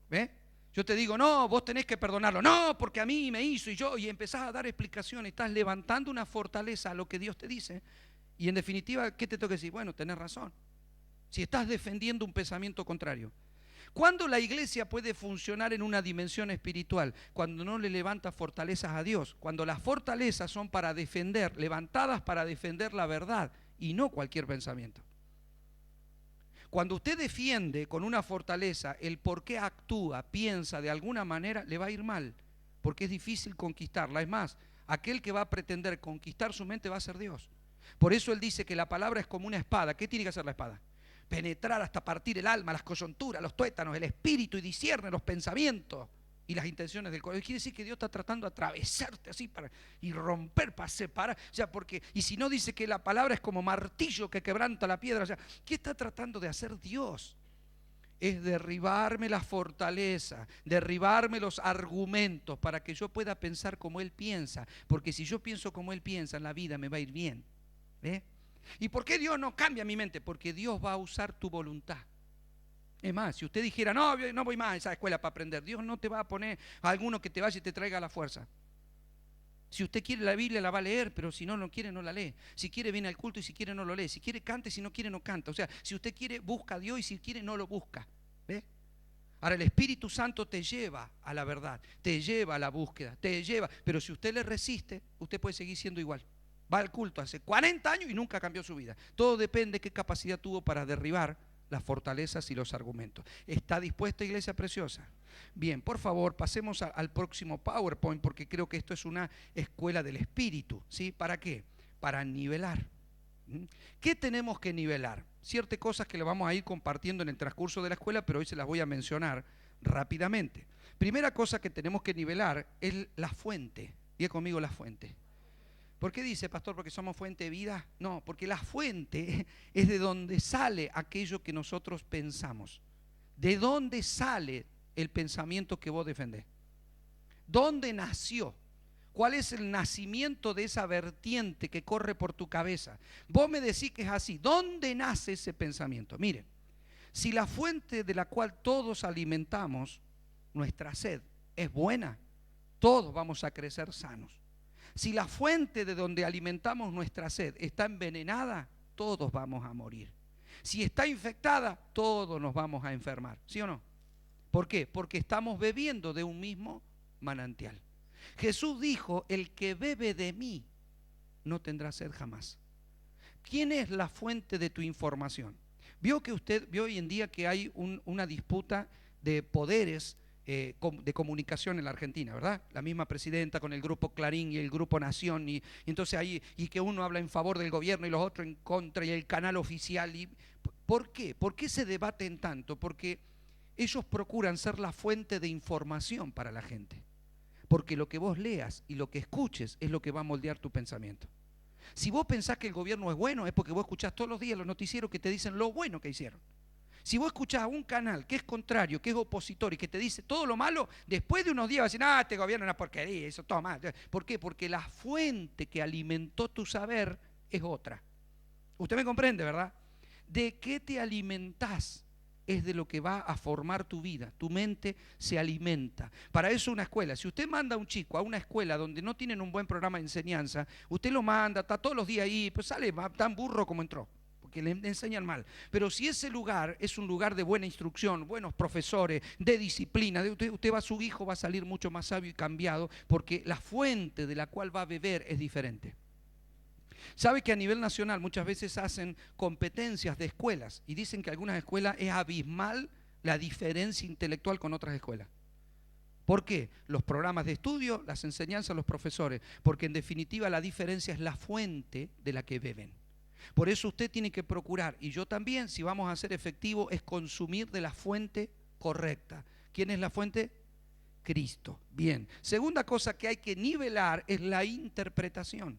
¿Ve? Yo te digo, no, vos tenés que perdonarlo. No, porque a mí me hizo y empezás a dar explicaciones. Estás levantando una fortaleza a lo que Dios te dice. Y en definitiva, ¿qué te tengo que decir? Bueno, tenés razón. Si estás defendiendo un pensamiento contrario. ¿Cuándo la iglesia puede funcionar en una dimensión espiritual? Cuando no le levanta fortalezas a Dios. Cuando las fortalezas son para defender, levantadas para defender la verdad y no cualquier pensamiento. Cuando usted defiende con una fortaleza el por qué actúa, piensa de alguna manera, le va a ir mal, porque es difícil conquistarla. Es más, aquel que va a pretender conquistar su mente va a ser Dios. Por eso él dice que la palabra es como una espada. ¿Qué tiene que hacer la espada? Penetrar hasta partir el alma, las coyunturas, los tuétanos, el espíritu y discierne los pensamientos y las intenciones del corazón. Quiere decir que Dios está tratando de atravesarte así y romper, para separar. O sea, y si no dice que la palabra es como martillo que quebranta la piedra. O sea, ¿qué está tratando de hacer Dios? Es derribarme la fortaleza, derribarme los argumentos para que yo pueda pensar como Él piensa. Porque si yo pienso como Él piensa, en la vida me va a ir bien. ¿Ve? ¿Y por qué Dios no cambia mi mente? Porque Dios va a usar tu voluntad. Es más, si usted dijera, no voy más a esa escuela para aprender, Dios no te va a poner a alguno que te vaya y te traiga a la fuerza. Si usted quiere la Biblia la va a leer, pero si no quiere no la lee. Si quiere viene al culto y si quiere no lo lee. Si quiere cante, si no quiere no canta. O sea, si usted quiere busca a Dios y si quiere no lo busca. ¿Ve? Ahora el Espíritu Santo te lleva a la verdad, te lleva a la búsqueda, te lleva. Pero si usted le resiste, usted puede seguir siendo igual. Va al culto hace 40 años y nunca cambió su vida. Todo depende de qué capacidad tuvo para derribar las fortalezas y los argumentos. ¿Está dispuesta, iglesia preciosa? Bien, por favor, pasemos al próximo PowerPoint porque creo que esto es una escuela del Espíritu. ¿Sí? ¿Para qué? Para nivelar. ¿Qué tenemos que nivelar? Ciertas cosas que le vamos a ir compartiendo en el transcurso de la escuela, pero hoy se las voy a mencionar rápidamente. Primera cosa que tenemos que nivelar es la fuente. Diga conmigo la fuente. ¿Por qué dice, pastor, porque somos fuente de vida? No, porque la fuente es de donde sale aquello que nosotros pensamos. ¿De dónde sale el pensamiento que vos defendés? ¿Dónde nació? ¿Cuál es el nacimiento de esa vertiente que corre por tu cabeza? Vos me decís que es así. ¿Dónde nace ese pensamiento? Miren, si la fuente de la cual todos alimentamos nuestra sed es buena, todos vamos a crecer sanos. Si la fuente de donde alimentamos nuestra sed está envenenada, todos vamos a morir. Si está infectada, todos nos vamos a enfermar. ¿Sí o no? ¿Por qué? Porque estamos bebiendo de un mismo manantial. Jesús dijo, el que bebe de mí no tendrá sed jamás. ¿Quién es la fuente de tu información? Vio hoy en día que hay una disputa de poderes de comunicación en la Argentina, ¿verdad? La misma presidenta con el grupo Clarín y el grupo Nación y entonces ahí, y que uno habla en favor del gobierno y los otros en contra y el canal oficial. ¿Por qué? ¿Por qué se debaten tanto? Porque ellos procuran ser la fuente de información para la gente. Porque lo que vos leas y lo que escuches es lo que va a moldear tu pensamiento. Si vos pensás que el gobierno es bueno, es porque vos escuchás todos los días los noticieros que te dicen lo bueno que hicieron. Si vos escuchás a un canal que es contrario, que es opositor y que te dice todo lo malo, después de unos días vas a decir, este gobierno es una porquería, eso todo mal. ¿Por qué? Porque la fuente que alimentó tu saber es otra. Usted me comprende, ¿verdad? ¿De qué te alimentás? Es de lo que va a formar tu vida. Tu mente se alimenta. Para eso una escuela. Si usted manda a un chico a una escuela donde no tienen un buen programa de enseñanza, usted lo manda, está todos los días ahí, pues sale tan burro como entró, porque le enseñan mal. Pero si ese lugar es un lugar de buena instrucción, buenos profesores, de disciplina, usted va, su hijo va a salir mucho más sabio y cambiado, porque la fuente de la cual va a beber es diferente. ¿Sabe que a nivel nacional muchas veces hacen competencias de escuelas y dicen que algunas escuelas es abismal la diferencia intelectual con otras escuelas? ¿Por qué? Los programas de estudio, las enseñanzas, los profesores, porque en definitiva la diferencia es la fuente de la que beben. Por eso usted tiene que procurar, y yo también, si vamos a ser efectivos, es consumir de la fuente correcta. ¿Quién es la fuente? Cristo. Bien. Segunda cosa que hay que nivelar es la interpretación.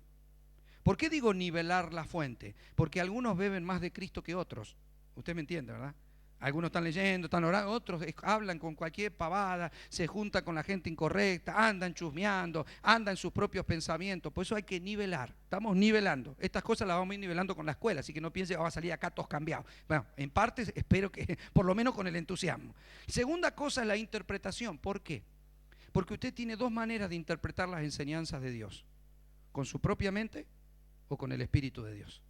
¿Por qué digo nivelar la fuente? Porque algunos beben más de Cristo que otros. Usted me entiende, ¿verdad? Algunos están leyendo, están orando, otros hablan con cualquier pavada, se juntan con la gente incorrecta, andan chusmeando, andan en sus propios pensamientos. Por eso hay que nivelar. Estamos nivelando. Estas cosas las vamos a ir nivelando con la escuela, así que no piense que va a salir acá todos cambiados. Bueno, en parte espero que por lo menos con el entusiasmo. Segunda cosa es la interpretación. ¿Por qué? Porque usted tiene dos maneras de interpretar las enseñanzas de Dios. Con su propia mente o con el Espíritu de Dios.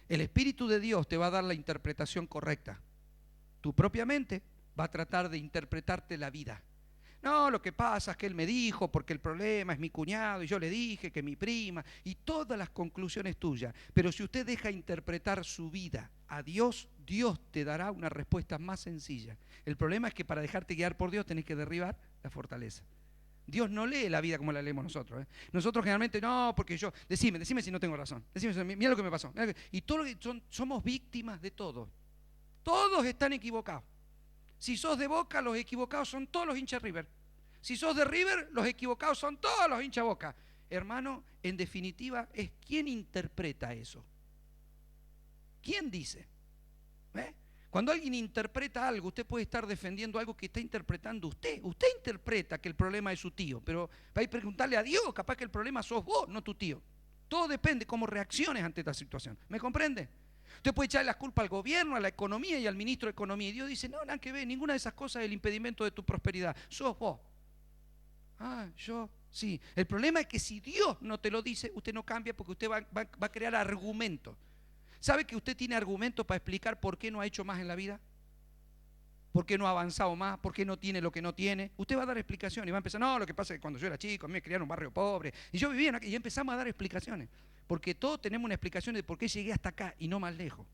El Espíritu de Dios te va a dar la interpretación correcta. Tu propia mente va a tratar de interpretarte la vida. No, lo que pasa es que él me dijo, porque el problema es mi cuñado, y yo le dije que mi prima, y todas las conclusiones tuyas. Pero si usted deja interpretar su vida a Dios, Dios te dará una respuesta más sencilla. El problema es que para dejarte guiar por Dios tenés que derribar la fortaleza. Dios no lee la vida como la leemos nosotros. Nosotros generalmente, no, porque yo, decime si no tengo razón. Decime, mira lo que me pasó. Y todo lo que somos víctimas de todo. Todos están equivocados. Si sos de Boca, los equivocados son todos los hinchas River. Si sos de River, los equivocados son todos los hinchas Boca. Hermano, en definitiva, es quién interpreta eso. ¿Quién dice? Cuando alguien interpreta algo, usted puede estar defendiendo algo que está interpretando usted. Usted interpreta que el problema es su tío, pero va a preguntarle a Dios, capaz que el problema sos vos, no tu tío. Todo depende de cómo reacciones ante esta situación. ¿Me comprende? Usted puede echarle la culpa al gobierno, a la economía y al ministro de Economía. Y Dios dice, no, nada que ver, ninguna de esas cosas es el impedimento de tu prosperidad. Sos vos. Yo, sí. El problema es que si Dios no te lo dice, usted no cambia porque usted va a crear argumentos. ¿Sabe que usted tiene argumentos para explicar por qué no ha hecho más en la vida? ¿Por qué no ha avanzado más? ¿Por qué no tiene lo que no tiene? Usted va a dar explicaciones y va a empezar, no, lo que pasa es que cuando yo era chico, a mí me criaron en un barrio pobre, y yo vivía aquí, y empezamos a dar explicaciones, porque todos tenemos una explicación de por qué llegué hasta acá y no más lejos.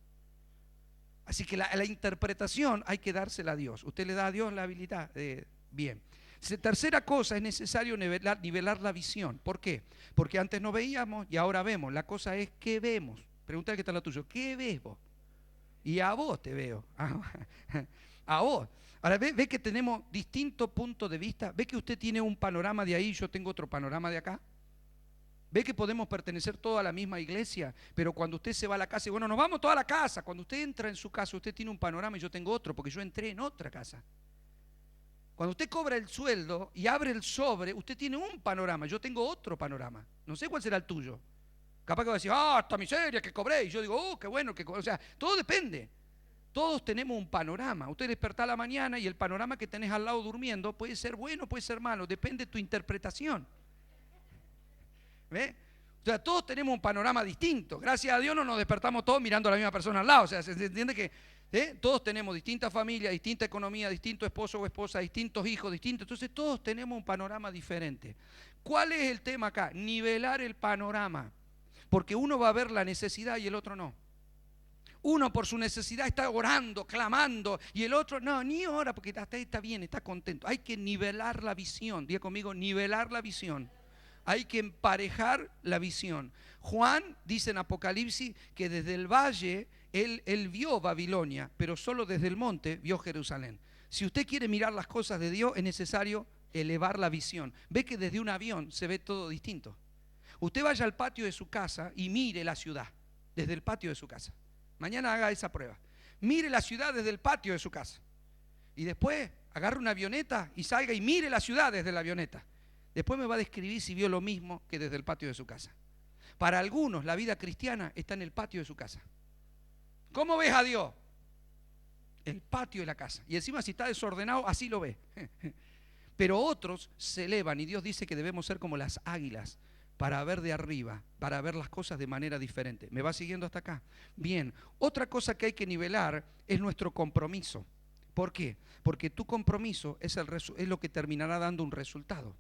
Así que la interpretación hay que dársela a Dios. Usted le da a Dios la habilidad. Bien. Tercera cosa, es necesario nivelar la visión. ¿Por qué? Porque antes no veíamos y ahora vemos. La cosa es, ¿qué vemos? Pregúntale qué tal lo tuyo. ¿Qué ves vos? Y a vos te veo. A vos. Ahora, ¿ve que tenemos distintos puntos de vista? ¿Ve que usted tiene un panorama de ahí y yo tengo otro panorama de acá? ¿Ve que podemos pertenecer todos a la misma iglesia? Pero cuando usted se va a la casa y bueno, nos vamos toda a la casa. Cuando usted entra en su casa, usted tiene un panorama y yo tengo otro, porque yo entré en otra casa. Cuando usted cobra el sueldo y abre el sobre, usted tiene un panorama, yo tengo otro panorama. No sé cuál será el tuyo. Capaz que va a decir, esta miseria que cobré. Y yo digo, qué bueno que cobré. O sea, todo depende. Todos tenemos un panorama. Usted desperta a la mañana y el panorama que tenés al lado durmiendo puede ser bueno, puede ser malo. Depende de tu interpretación. ¿Ve? O sea, todos tenemos un panorama distinto. Gracias a Dios no nos despertamos todos mirando a la misma persona al lado. O sea, se entiende que todos tenemos distintas familias, distinta economía, distinto esposo o esposa, distintos hijos, distintos. Entonces todos tenemos un panorama diferente. ¿Cuál es el tema acá? Nivelar el panorama. Porque uno va a ver la necesidad y el otro no. Uno por su necesidad está orando, clamando, y el otro no, ni ora porque hasta ahí está bien, está contento. Hay que nivelar la visión. Diga conmigo, nivelar la visión. Hay que emparejar la visión. Juan dice en Apocalipsis que desde el valle él vio Babilonia, pero solo desde el monte vio Jerusalén. Si usted quiere mirar las cosas de Dios, es necesario elevar la visión. Ve que desde un avión se ve todo distinto. Usted vaya al patio de su casa y mire la ciudad desde el patio de su casa. Mañana haga esa prueba. Mire la ciudad desde el patio de su casa. Y después agarre una avioneta y salga y mire la ciudad desde la avioneta. Después me va a describir si vio lo mismo que desde el patio de su casa. Para algunos la vida cristiana está en el patio de su casa. ¿Cómo ves a Dios? El patio de la casa. Y encima si está desordenado, así lo ve. Pero otros se elevan y Dios dice que debemos ser como las águilas para ver de arriba, para ver las cosas de manera diferente. ¿Me va siguiendo hasta acá? Bien, otra cosa que hay que nivelar es nuestro compromiso. ¿Por qué? Porque tu compromiso es lo que terminará dando un resultado.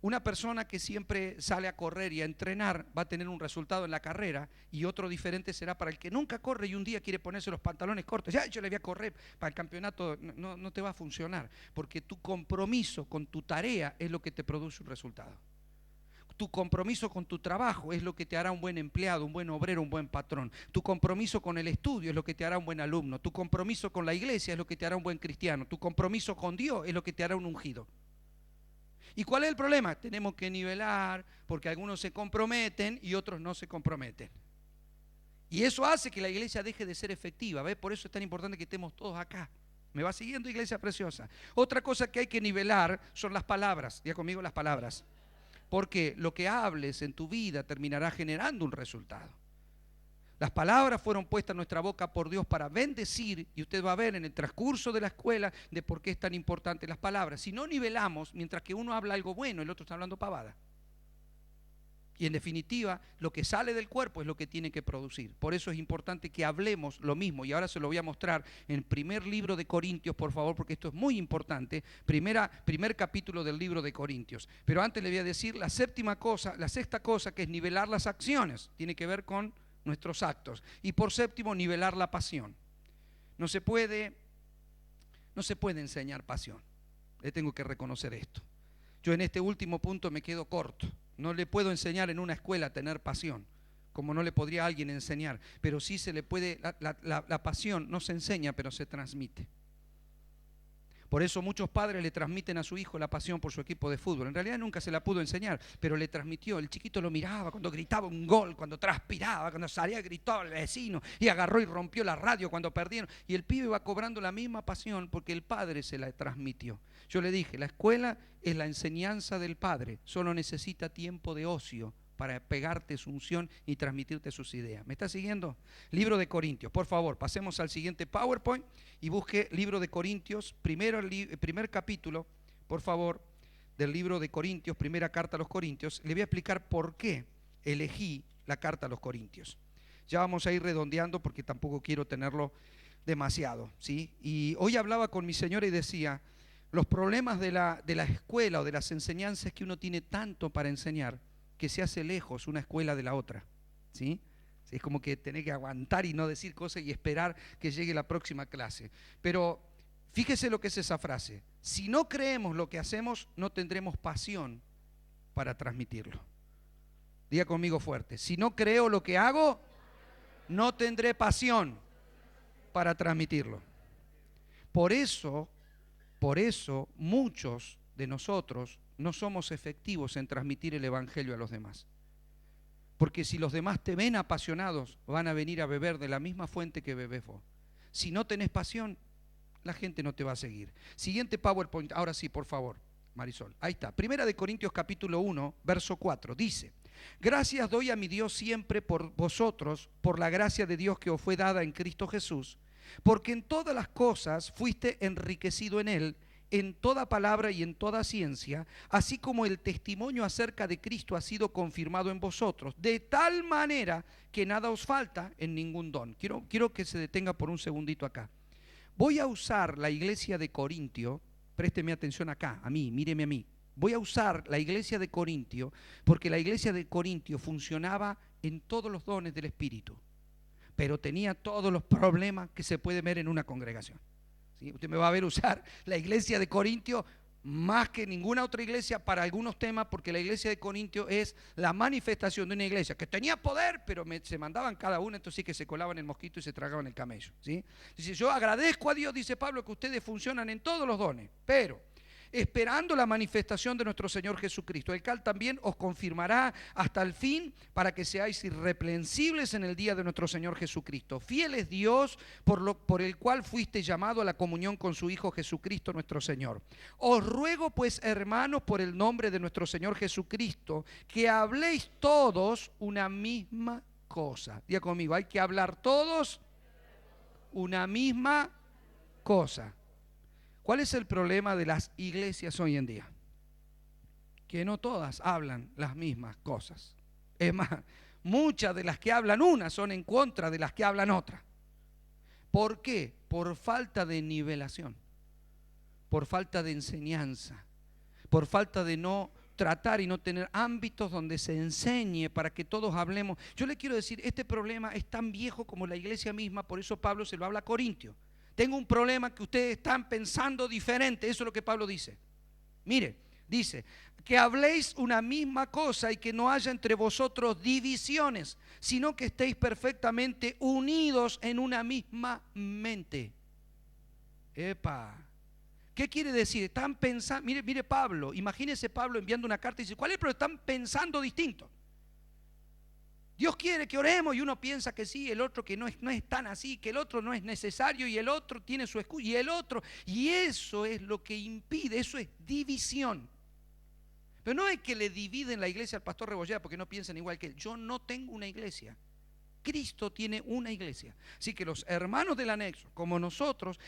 Una persona que siempre sale a correr y a entrenar va a tener un resultado en la carrera, y otro diferente será para el que nunca corre y un día quiere ponerse los pantalones cortos. Ya, yo le voy a correr para el campeonato. No te va a funcionar, porque tu compromiso con tu tarea es lo que te produce un resultado. Tu compromiso con tu trabajo es lo que te hará un buen empleado, un buen obrero, un buen patrón. Tu compromiso con el estudio es lo que te hará un buen alumno. Tu compromiso con la iglesia es lo que te hará un buen cristiano. Tu compromiso con Dios es lo que te hará un ungido. ¿Y cuál es el problema? Tenemos que nivelar, porque algunos se comprometen y otros no se comprometen. Y eso hace que la iglesia deje de ser efectiva. ¿Ves? Por eso es tan importante que estemos todos acá. ¿Me va siguiendo, iglesia preciosa? Otra cosa que hay que nivelar son las palabras. Diga conmigo las palabras. Porque lo que hables en tu vida terminará generando un resultado. Las palabras fueron puestas en nuestra boca por Dios para bendecir, y usted va a ver en el transcurso de la escuela de por qué es tan importante las palabras. Si no nivelamos, mientras que uno habla algo bueno, el otro está hablando pavada. Y en definitiva, lo que sale del cuerpo es lo que tiene que producir. Por eso es importante que hablemos lo mismo. Y ahora se lo voy a mostrar en el primer libro de Corintios, por favor, porque esto es muy importante. Primer capítulo del libro de Corintios. Pero antes le voy a decir la sexta cosa, que es nivelar las acciones. Tiene que ver con nuestros actos. Y por séptimo, nivelar la pasión. No se puede enseñar pasión. Le tengo que reconocer esto. Yo en este último punto me quedo corto. No le puedo enseñar en una escuela a tener pasión, como no le podría a alguien enseñar, pero sí se le puede, la pasión no se enseña, pero se transmite. Por eso muchos padres le transmiten a su hijo la pasión por su equipo de fútbol. En realidad nunca se la pudo enseñar, pero le transmitió. El chiquito lo miraba cuando gritaba un gol, cuando transpiraba, cuando salía gritaba al vecino, y agarró y rompió la radio cuando perdieron. Y el pibe va cobrando la misma pasión porque el padre se la transmitió. Yo le dije, la escuela es la enseñanza del padre, solo necesita tiempo de ocio para pegarte su unción y transmitirte sus ideas. ¿Me está siguiendo? Libro de Corintios, por favor, pasemos al siguiente PowerPoint y busque libro de Corintios, primer capítulo, por favor, del libro de Corintios, primera carta a los Corintios. Le voy a explicar por qué elegí la carta a los Corintios. Ya vamos a ir redondeando porque tampoco quiero tenerlo demasiado, ¿sí? Y hoy hablaba con mi señora y decía, los problemas de la escuela o de las enseñanzas es que uno tiene tanto para enseñar que se hace lejos una escuela de la otra, ¿sí? Es como que tener que aguantar y no decir cosas y esperar que llegue la próxima clase. Pero fíjese lo que es esa frase. Si no creemos lo que hacemos, no tendremos pasión para transmitirlo. Diga conmigo fuerte. Si no creo lo que hago, no tendré pasión para transmitirlo. Por eso muchos de nosotros no somos efectivos en transmitir el evangelio a los demás. Porque si los demás te ven apasionados, van a venir a beber de la misma fuente que bebés vos. Si no tenés pasión, la gente no te va a seguir. Siguiente PowerPoint, ahora sí, por favor, Marisol. Ahí está. Primera de Corintios capítulo 1, verso 4. Dice, gracias doy a mi Dios siempre por vosotros, por la gracia de Dios que os fue dada en Cristo Jesús, porque en todas las cosas fuiste enriquecido en Él, en toda palabra y en toda ciencia, así como el testimonio acerca de Cristo ha sido confirmado en vosotros, de tal manera que nada os falta en ningún don. Quiero que se detenga por un segundito acá. Voy a usar la iglesia de Corintio, présteme atención acá, a mí, míreme a mí. Voy a usar la iglesia de Corintio porque la iglesia de Corintio funcionaba en todos los dones del Espíritu, pero tenía todos los problemas que se puede ver en una congregación. ¿Sí? Usted me va a ver usar la iglesia de Corintio más que ninguna otra iglesia para algunos temas, porque la iglesia de Corintio es la manifestación de una iglesia que tenía poder, pero se mandaban cada uno, entonces sí que se colaban el mosquito y se tragaban el camello, ¿sí? Dice, yo agradezco a Dios, dice Pablo, que ustedes funcionan en todos los dones, pero esperando la manifestación de nuestro Señor Jesucristo, el cual también os confirmará hasta el fin, para que seáis irreprensibles en el día de nuestro Señor Jesucristo. Fiel es Dios por el cual fuiste llamado a la comunión con su Hijo Jesucristo nuestro Señor. Os ruego pues, hermanos, por el nombre de nuestro Señor Jesucristo, que habléis todos una misma cosa. Diga conmigo, hay que hablar todos una misma cosa. ¿Cuál es el problema de las iglesias hoy en día? Que no todas hablan las mismas cosas. Es más, muchas de las que hablan una son en contra de las que hablan otra. ¿Por qué? Por falta de nivelación, por falta de enseñanza, por falta de no tratar y no tener ámbitos donde se enseñe para que todos hablemos. Yo le quiero decir, este problema es tan viejo como la iglesia misma, por eso Pablo se lo habla a Corintio. Tengo un problema que ustedes están pensando diferente, eso es lo que Pablo dice. Mire, dice, que habléis una misma cosa y que no haya entre vosotros divisiones, sino que estéis perfectamente unidos en una misma mente. Epa, ¿qué quiere decir? Están pensando, mire Pablo, imagínese Pablo enviando una carta y dice, ¿cuál es el problema? Están pensando distinto. Dios quiere que oremos y uno piensa que sí, el otro que no es tan así, que el otro no es necesario y el otro tiene su excusa y el otro, y eso es lo que impide, eso es división. Pero no es que le dividen la iglesia al pastor Rebolleda porque no piensan igual que él. Yo no tengo una iglesia. Cristo tiene una iglesia. Así que los hermanos del anexo, como nosotros,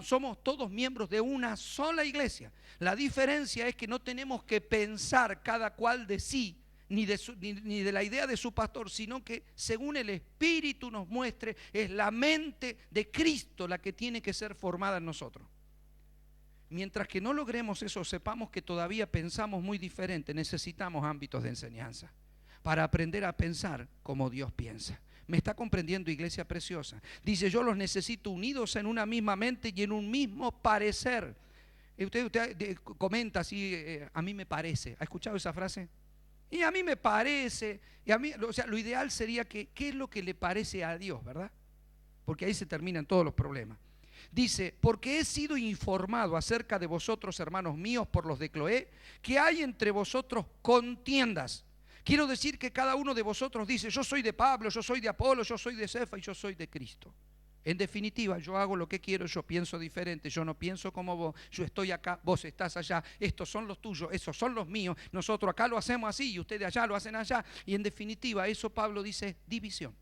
somos todos miembros de una sola iglesia. La diferencia es que no tenemos que pensar cada cual de sí, ni de la idea de su pastor, sino que según el Espíritu nos muestre, es la mente de Cristo la que tiene que ser formada en nosotros. Mientras que no logremos eso, sepamos que todavía pensamos muy diferente. Necesitamos ámbitos de enseñanza para aprender a pensar como Dios piensa. ¿Me está comprendiendo, iglesia preciosa? Dice, yo los necesito unidos en una misma mente y en un mismo parecer. Usted comenta así, a mí me parece. ¿Ha escuchado esa frase? Y a mí me parece, y a mí, o sea, lo ideal sería que, ¿qué es lo que le parece a Dios, verdad? Porque ahí se terminan todos los problemas. Dice, porque he sido informado acerca de vosotros, hermanos míos, por los de Cloé, que hay entre vosotros contiendas. Quiero decir que cada uno de vosotros dice, yo soy de Pablo, yo soy de Apolo, yo soy de Cefa y yo soy de Cristo. En definitiva, yo hago lo que quiero, yo pienso diferente, yo no pienso como vos, yo estoy acá, vos estás allá, estos son los tuyos, esos son los míos, nosotros acá lo hacemos así y ustedes allá lo hacen allá. Y en definitiva, eso Pablo dice, división.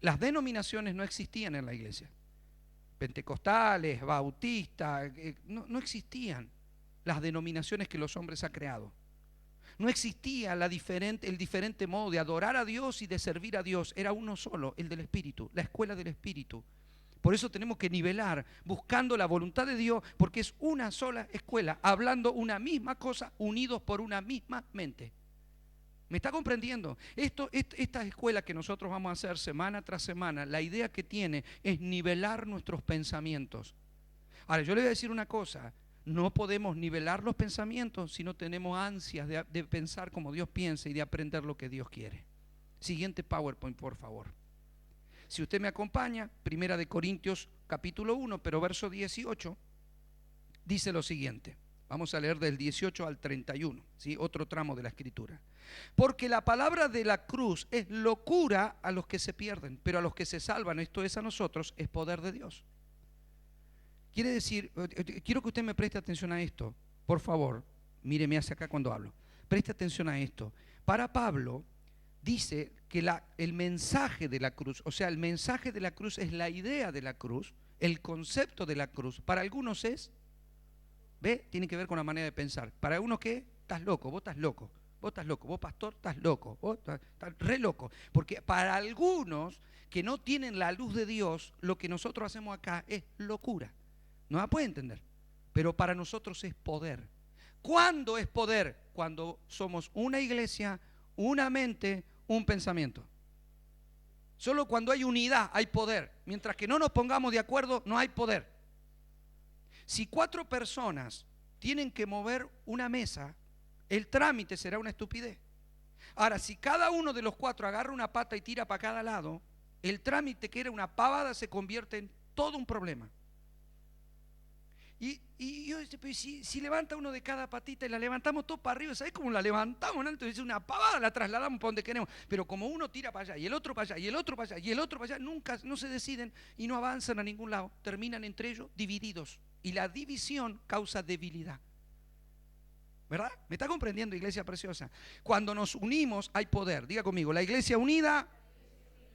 Las denominaciones no existían en la iglesia. Pentecostales, bautistas, no existían las denominaciones que los hombres han creado. No existía el diferente modo de adorar a Dios y de servir a Dios. Era uno solo, el del Espíritu, la escuela del Espíritu. Por eso tenemos que nivelar, buscando la voluntad de Dios, porque es una sola escuela, hablando una misma cosa, unidos por una misma mente. ¿Me está comprendiendo? Esta escuela que nosotros vamos a hacer semana tras semana, la idea que tiene es nivelar nuestros pensamientos. Ahora, yo le voy a decir una cosa. No podemos nivelar los pensamientos si no tenemos ansias de pensar como Dios piensa y de aprender lo que Dios quiere. Siguiente PowerPoint, por favor. Si usted me acompaña, 1 Corintios capítulo 1, pero verso 18, dice lo siguiente. Vamos a leer del 18 al 31, ¿sí? Otro tramo de la Escritura. Porque la palabra de la cruz es locura a los que se pierden, pero a los que se salvan, esto es a nosotros, es poder de Dios. Quiere decir, quiero que usted me preste atención a esto, por favor, míreme hacia acá cuando hablo, preste atención a esto. Para Pablo dice que el mensaje de la cruz, o sea, el mensaje de la cruz es la idea de la cruz, el concepto de la cruz. Para algunos es, ¿ve? Tiene que ver con la manera de pensar. Para algunos, ¿qué? Estás loco, vos estás loco, vos estás loco, vos pastor estás loco, vos estás re loco. Porque para algunos que no tienen la luz de Dios, lo que nosotros hacemos acá es locura. No la puede entender, pero para nosotros es poder. ¿Cuándo es poder? Cuando somos una iglesia, una mente, un pensamiento. Solo cuando hay unidad hay poder. Mientras que no nos pongamos de acuerdo, no hay poder. Si 4 personas tienen que mover una mesa, el trámite será una estupidez. Ahora, si cada uno de los 4 agarra una pata y tira para cada lado, el trámite que era una pavada se convierte en todo un problema. Y yo decía, pues si levanta uno de cada patita y la levantamos todo para arriba, ¿sabes cómo la levantamos? ¿No? Entonces una pavada la trasladamos para donde queremos. Pero como uno tira para allá y el otro para allá y el otro para allá y el otro para allá, nunca no se deciden y no avanzan a ningún lado. Terminan entre ellos divididos. Y la división causa debilidad. ¿Verdad? ¿Me está comprendiendo, iglesia preciosa? Cuando nos unimos hay poder. Diga conmigo, la iglesia unida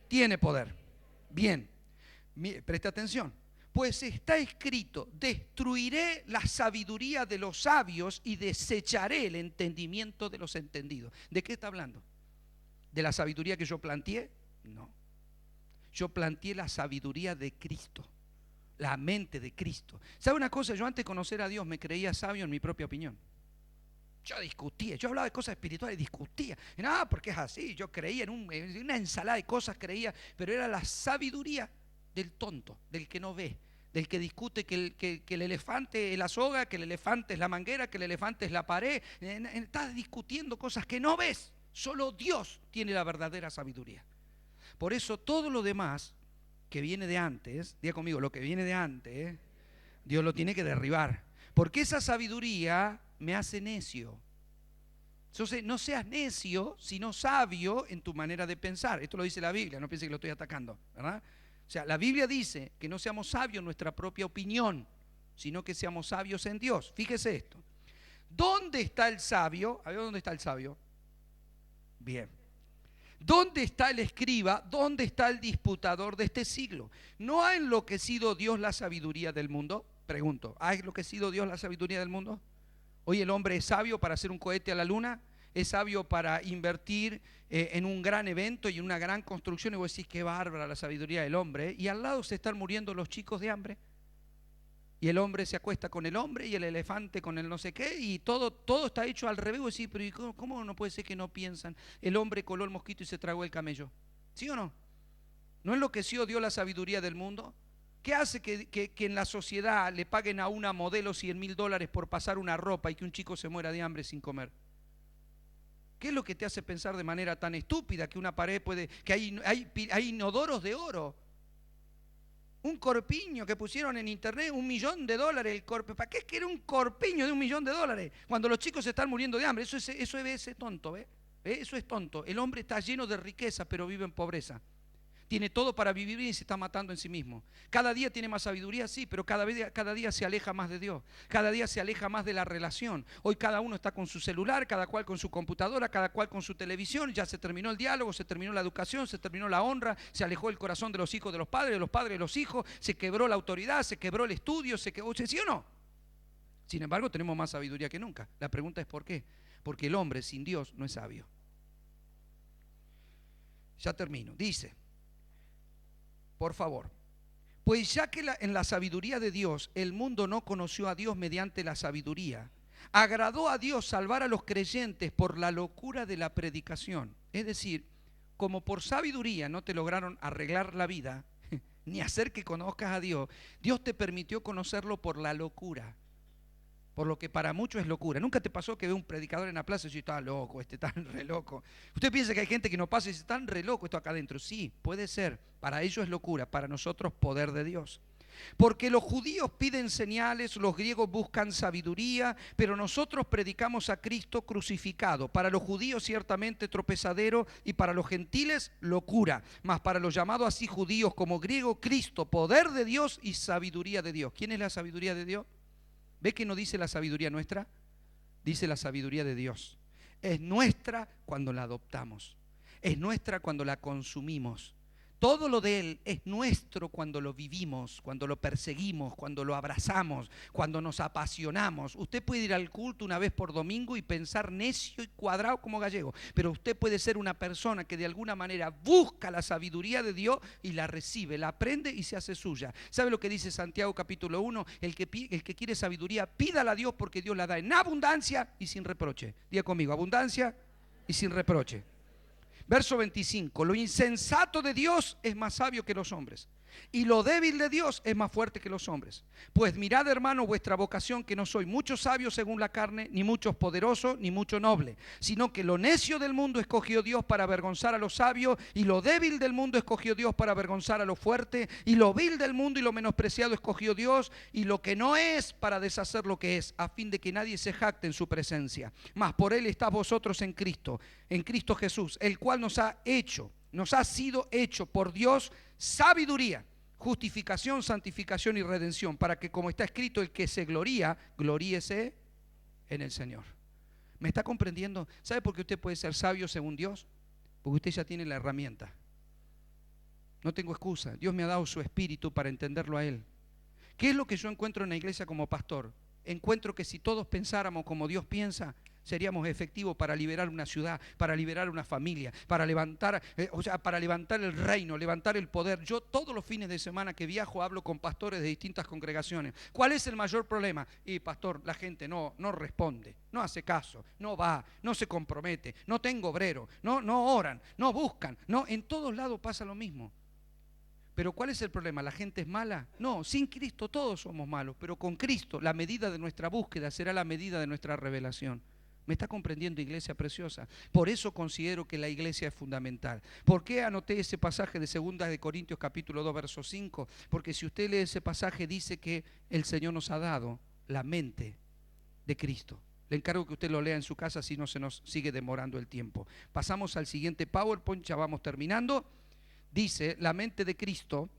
tiene poder. Bien, preste atención. Pues está escrito, destruiré la sabiduría de los sabios y desecharé el entendimiento de los entendidos. ¿De qué está hablando? ¿De la sabiduría que yo planteé? No. Yo planteé la sabiduría de Cristo, la mente de Cristo. ¿Sabe una cosa? Yo antes de conocer a Dios me creía sabio en mi propia opinión. Yo discutía, yo hablaba de cosas espirituales, discutía. No, porque es así, yo creía en una ensalada de cosas, creía, pero era la sabiduría del tonto, del que no ve, del que discute que el elefante es la soga, que el elefante es la manguera, que el elefante es la pared. Estás discutiendo cosas que no ves. Solo Dios tiene la verdadera sabiduría. Por eso todo lo demás que viene de antes, diga conmigo, lo que viene de antes, Dios lo tiene que derribar. Porque esa sabiduría me hace necio. Entonces, no seas necio, sino sabio en tu manera de pensar. Esto lo dice la Biblia, no piense que lo estoy atacando, ¿verdad? O sea, la Biblia dice que no seamos sabios en nuestra propia opinión, sino que seamos sabios en Dios. Fíjese esto. ¿Dónde está el sabio? A ver, ¿dónde está el sabio? Bien. ¿Dónde está el escriba? ¿Dónde está el disputador de este siglo? ¿No ha enloquecido Dios la sabiduría del mundo? Pregunto, ¿ha enloquecido Dios la sabiduría del mundo? Hoy el hombre es sabio para hacer un cohete a la luna, es sabio para invertir en un gran evento y en una gran construcción. Y vos decís, qué bárbara la sabiduría del hombre. Y al lado se están muriendo los chicos de hambre. Y el hombre se acuesta con el hombre y el elefante con el no sé qué. Y todo está hecho al revés. Vos decís, pero ¿cómo no puede ser que no piensan? El hombre coló el mosquito y se tragó el camello. ¿Sí o no? ¿No enloqueció Dios la sabiduría del mundo? ¿Qué hace que en la sociedad le paguen a una modelo $100.000 por pasar una ropa y que un chico se muera de hambre sin comer? ¿Qué es lo que te hace pensar de manera tan estúpida que una pared puede, que hay inodoros de oro? Un corpiño que pusieron en internet, $1.000.000 el corpiño. ¿Para qué es que era un corpiño de $1.000.000? Cuando los chicos se están muriendo de hambre. Eso es tonto, ¿ve? Eso es tonto. El hombre está lleno de riqueza, pero vive en pobreza. Tiene todo para vivir bien y se está matando en sí mismo. Cada día tiene más sabiduría, sí, pero cada día se aleja más de Dios. Cada día se aleja más de la relación. Hoy cada uno está con su celular, cada cual con su computadora, cada cual con su televisión. Ya se terminó el diálogo, se terminó la educación, se terminó la honra, se alejó el corazón de los hijos de los padres de los hijos, se quebró la autoridad, se quebró el estudio, ¿sí o no? Sin embargo, tenemos más sabiduría que nunca. La pregunta es ¿por qué? Porque el hombre sin Dios no es sabio. Ya termino. Dice, por favor, pues ya que en la sabiduría de Dios el mundo no conoció a Dios mediante la sabiduría, agradó a Dios salvar a los creyentes por la locura de la predicación. Es decir, como por sabiduría no te lograron arreglar la vida, ni hacer que conozcas a Dios, Dios te permitió conocerlo por la locura. Por lo que para muchos es locura. ¿Nunca te pasó que ve un predicador en la plaza y dice, está loco, está re loco? Usted piensa que hay gente que no pasa y dice, están re loco esto acá adentro. Sí, puede ser. Para ellos es locura, para nosotros poder de Dios. Porque los judíos piden señales, los griegos buscan sabiduría, pero nosotros predicamos a Cristo crucificado. Para los judíos ciertamente tropezadero y para los gentiles locura. Mas para los llamados así judíos como griegos, Cristo, poder de Dios y sabiduría de Dios. ¿Quién es la sabiduría de Dios? ¿Ve que no dice la sabiduría nuestra? Dice la sabiduría de Dios. Es nuestra cuando la adoptamos. Es nuestra cuando la consumimos. Todo lo de Él es nuestro cuando lo vivimos, cuando lo perseguimos, cuando lo abrazamos, cuando nos apasionamos. Usted puede ir al culto una vez por domingo y pensar necio y cuadrado como gallego, pero usted puede ser una persona que de alguna manera busca la sabiduría de Dios y la recibe, la aprende y se hace suya. ¿Sabe lo que dice Santiago capítulo 1? El que quiere sabiduría, pídala a Dios porque Dios la da en abundancia y sin reproche. Diga conmigo, abundancia y sin reproche. Verso 25, lo insensato de Dios es más sabio que los hombres, y lo débil de Dios es más fuerte que los hombres. Pues mirad, hermano, vuestra vocación, que no soy muchos sabios según la carne, ni muchos poderosos, ni mucho noble, sino que lo necio del mundo escogió Dios para avergonzar a los sabios, y lo débil del mundo escogió Dios para avergonzar a lo fuerte, y lo vil del mundo y lo menospreciado escogió Dios, y lo que no es para deshacer lo que es, a fin de que nadie se jacte en su presencia. Mas por él estáis vosotros en Cristo Jesús, el cual nos ha sido hecho por Dios sabiduría, justificación, santificación y redención, para que, como está escrito, el que se gloría, gloríese en el Señor. ¿Me está comprendiendo? ¿Sabe por qué usted puede ser sabio según Dios? Porque usted ya tiene la herramienta. No tengo excusa. Dios me ha dado su espíritu para entenderlo a Él. ¿Qué es lo que yo encuentro en la iglesia como pastor? Encuentro que si todos pensáramos como Dios piensa, seríamos efectivos para liberar una ciudad, para liberar una familia, para levantar, para levantar el reino, levantar el poder. Yo todos los fines de semana que viajo hablo con pastores de distintas congregaciones. ¿Cuál es el mayor problema? Y pastor, la gente no responde, no hace caso, no va, no se compromete, no tengo obrero, no oran, no buscan, no, en todos lados pasa lo mismo. Pero ¿cuál es el problema? ¿La gente es mala? No, sin Cristo todos somos malos, pero con Cristo la medida de nuestra búsqueda será la medida de nuestra revelación. ¿Me está comprendiendo, iglesia preciosa? Por eso considero que la iglesia es fundamental. ¿Por qué anoté ese pasaje de 2 de Corintios capítulo 2 verso 5? Porque si usted lee ese pasaje dice que el Señor nos ha dado la mente de Cristo. Le encargo que usted lo lea en su casa si no se nos sigue demorando el tiempo. Pasamos al siguiente PowerPoint, ya vamos terminando. Dice, la mente de Cristo,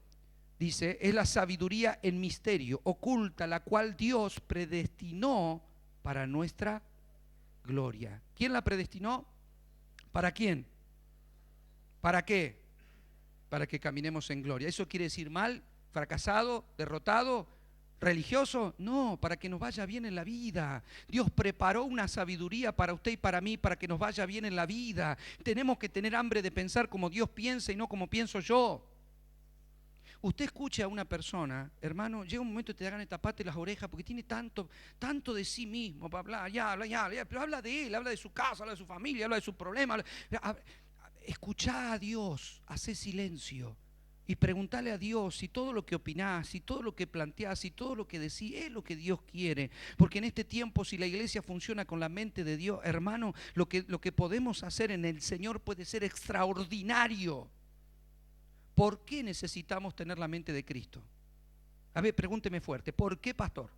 dice, es la sabiduría en misterio, oculta, la cual Dios predestinó para nuestra gloria. ¿Quién la predestinó? ¿Para quién? ¿Para qué? Para que caminemos en gloria. ¿Eso quiere decir mal, fracasado, derrotado, religioso? No, para que nos vaya bien en la vida. Dios preparó una sabiduría para usted y para mí, para que nos vaya bien en la vida. Tenemos que tener hambre de pensar como Dios piensa y no como pienso yo. Usted escucha a una persona, hermano, llega un momento que te da ganas de taparte las orejas porque tiene tanto de sí mismo para hablar, ya, pero habla de él, habla de su casa, habla de su familia, habla de sus problemas. Escuchá a Dios, hacé silencio y preguntale a Dios si todo lo que opinás, si todo lo que planteás, si todo lo que decís es lo que Dios quiere. Porque en este tiempo, si la iglesia funciona con la mente de Dios, hermano, lo que podemos hacer en el Señor puede ser extraordinario. ¿Por qué necesitamos tener la mente de Cristo? A ver, pregúnteme fuerte. ¿Por qué, pastor?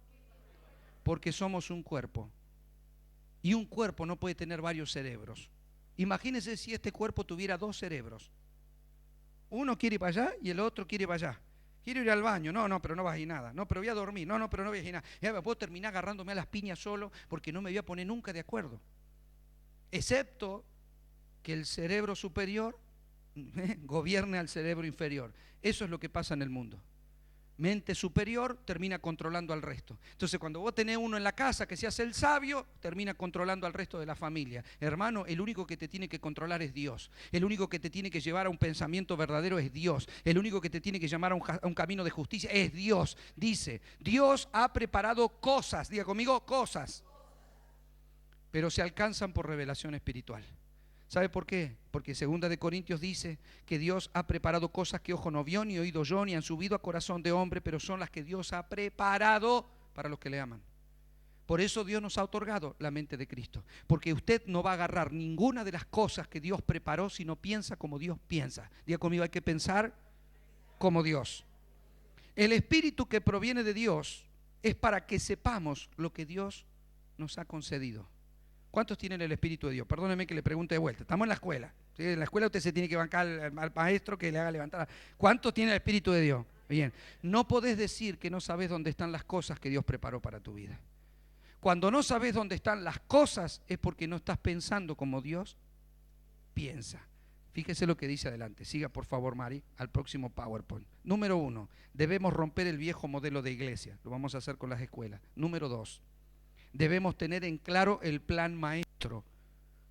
Porque somos un cuerpo. Y un cuerpo no puede tener varios cerebros. Imagínese si este cuerpo tuviera 2 cerebros. Uno quiere ir para allá y el otro quiere ir para allá. Quiero ir al baño. No, pero no vas a ir nada. No, pero voy a dormir. No, pero no voy a ir nada. Ya me puedo terminar agarrándome a las piñas solo porque no me voy a poner nunca de acuerdo. Excepto que el cerebro superior gobierne al cerebro inferior. Eso es lo que pasa en el mundo. Mente superior termina controlando al resto. Entonces cuando vos tenés uno en la casa que se hace el sabio, termina controlando al resto de la familia. Hermano, el único que te tiene que controlar es Dios. El único que te tiene que llevar a un pensamiento verdadero es Dios. El único que te tiene que llamar a un camino de justicia es Dios. Dice, Dios ha preparado cosas, diga conmigo, cosas, pero se alcanzan por revelación espiritual. ¿Sabe por qué? Porque 2 de Corintios dice que Dios ha preparado cosas que ojo no vio, ni oído yo, ni han subido a corazón de hombre, pero son las que Dios ha preparado para los que le aman. Por eso Dios nos ha otorgado la mente de Cristo. Porque usted no va a agarrar ninguna de las cosas que Dios preparó si no piensa como Dios piensa. Diga conmigo, hay que pensar como Dios. El espíritu que proviene de Dios es para que sepamos lo que Dios nos ha concedido. ¿Cuántos tienen el Espíritu de Dios? Perdóneme que le pregunte de vuelta. Estamos en la escuela. ¿Sí? En la escuela usted se tiene que bancar al maestro que le haga levantar. ¿Cuántos tienen el Espíritu de Dios? Bien. No podés decir que no sabés dónde están las cosas que Dios preparó para tu vida. Cuando no sabés dónde están las cosas es porque no estás pensando como Dios piensa. Fíjese lo que dice adelante. Siga por favor, Mari, al próximo PowerPoint. Número 1, debemos romper el viejo modelo de iglesia. Lo vamos a hacer con las escuelas. Número 2. Debemos tener en claro el plan maestro,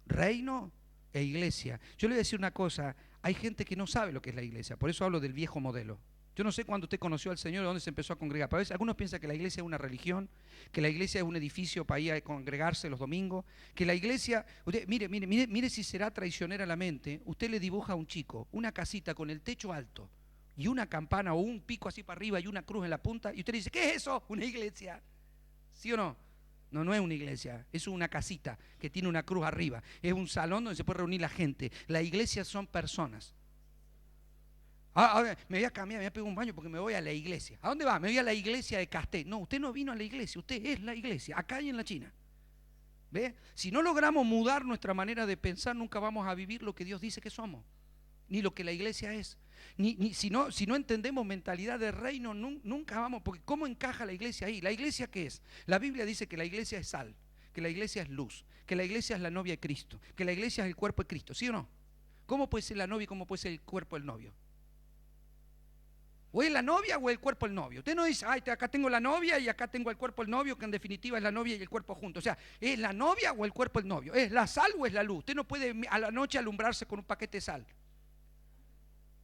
reino e iglesia. Yo le voy a decir una cosa, hay gente que no sabe lo que es la iglesia, por eso hablo del viejo modelo. Yo no sé cuándo usted conoció al Señor, de dónde se empezó a congregar. Pero a veces algunos piensan que la iglesia es una religión, que la iglesia es un edificio para ir a congregarse los domingos, que la iglesia, usted, mire si será traicionera la mente. Usted le dibuja a un chico una casita con el techo alto y una campana o un pico así para arriba y una cruz en la punta, y usted le dice, ¿qué es eso? Una iglesia. ¿Sí o no? No, no es una iglesia, es una casita que tiene una cruz arriba. Es un salón donde se puede reunir la gente. La iglesia son personas. Ahora me voy a cambiar, me voy a pegar un baño porque me voy a la iglesia. ¿A dónde va? Me voy a la iglesia de Casté. No, usted no vino a la iglesia, usted es la iglesia, acá y en la China. ¿Ve? Si no logramos mudar nuestra manera de pensar, nunca vamos a vivir lo que Dios dice que somos, ni lo que la iglesia es. Si no entendemos mentalidad de reino, nunca vamos, porque ¿cómo encaja la iglesia ahí? ¿La iglesia qué es? La Biblia dice que la iglesia es sal, que la iglesia es luz, que la iglesia es la novia de Cristo, que la iglesia es el cuerpo de Cristo, ¿sí o no? ¿Cómo puede ser la novia y cómo puede ser el cuerpo del novio? O es la novia o el cuerpo del novio. Usted no dice, ay, acá tengo la novia y acá tengo el cuerpo del novio, que en definitiva es la novia y el cuerpo juntos. O sea, ¿es la novia o el cuerpo del novio? ¿Es la sal o es la luz? Usted no puede a la noche alumbrarse con un paquete de sal.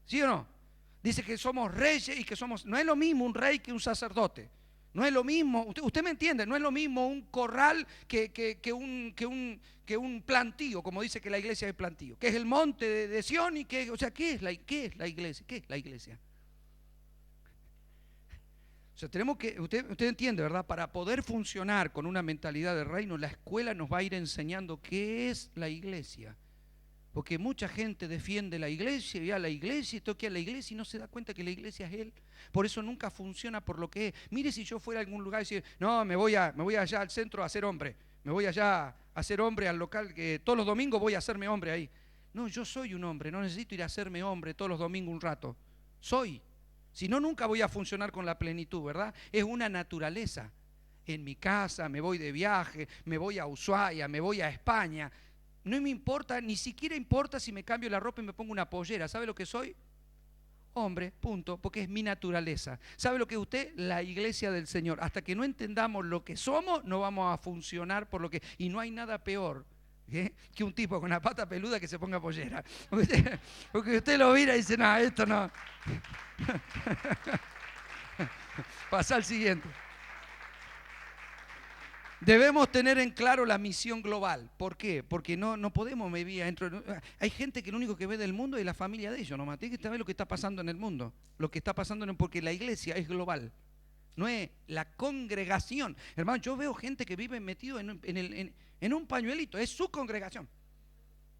¿Sí o no? Dice que somos reyes y que somos... No es lo mismo un rey que un sacerdote. No es lo mismo, usted me entiende, no es lo mismo un corral que un plantío, como dice que la iglesia es plantío, que es el monte de Sión y que, o sea, ¿qué es la iglesia? ¿Qué es la iglesia? O sea, tenemos que, usted entiende, ¿verdad? Para poder funcionar con una mentalidad de reino, la escuela nos va a ir enseñando qué es la iglesia. Porque mucha gente defiende la iglesia, y a la iglesia, y toque a la iglesia y no se da cuenta que la iglesia es Él. Por eso nunca funciona por lo que es. Mire, si yo fuera a algún lugar y decir, no, me voy allá al centro a ser hombre, me voy allá a ser hombre al local, que todos los domingos voy a hacerme hombre ahí. No, yo soy un hombre, no necesito ir a hacerme hombre todos los domingos un rato. Soy. Si no, nunca voy a funcionar con la plenitud, ¿verdad? Es una naturaleza. En mi casa, me voy de viaje, me voy a Ushuaia, me voy a España. No me importa, ni siquiera importa si me cambio la ropa y me pongo una pollera. ¿Sabe lo que soy? Hombre, punto, porque es mi naturaleza. ¿Sabe lo que es usted? La iglesia del Señor. Hasta que no entendamos lo que somos, no vamos a funcionar por lo que... Y no hay nada peor que un tipo con una pata peluda que se ponga pollera. Porque usted lo mira y dice, no, esto no. Pasa al siguiente. Debemos tener en claro la misión global. ¿Por qué? Porque no podemos vivir adentro. Hay gente que lo único que ve del mundo es la familia de ellos, nomás. Tiene que saber lo que está pasando en el mundo. Lo que está pasando porque la iglesia es global. No es la congregación. Hermano, yo veo gente que vive metido en un pañuelito. Es su congregación.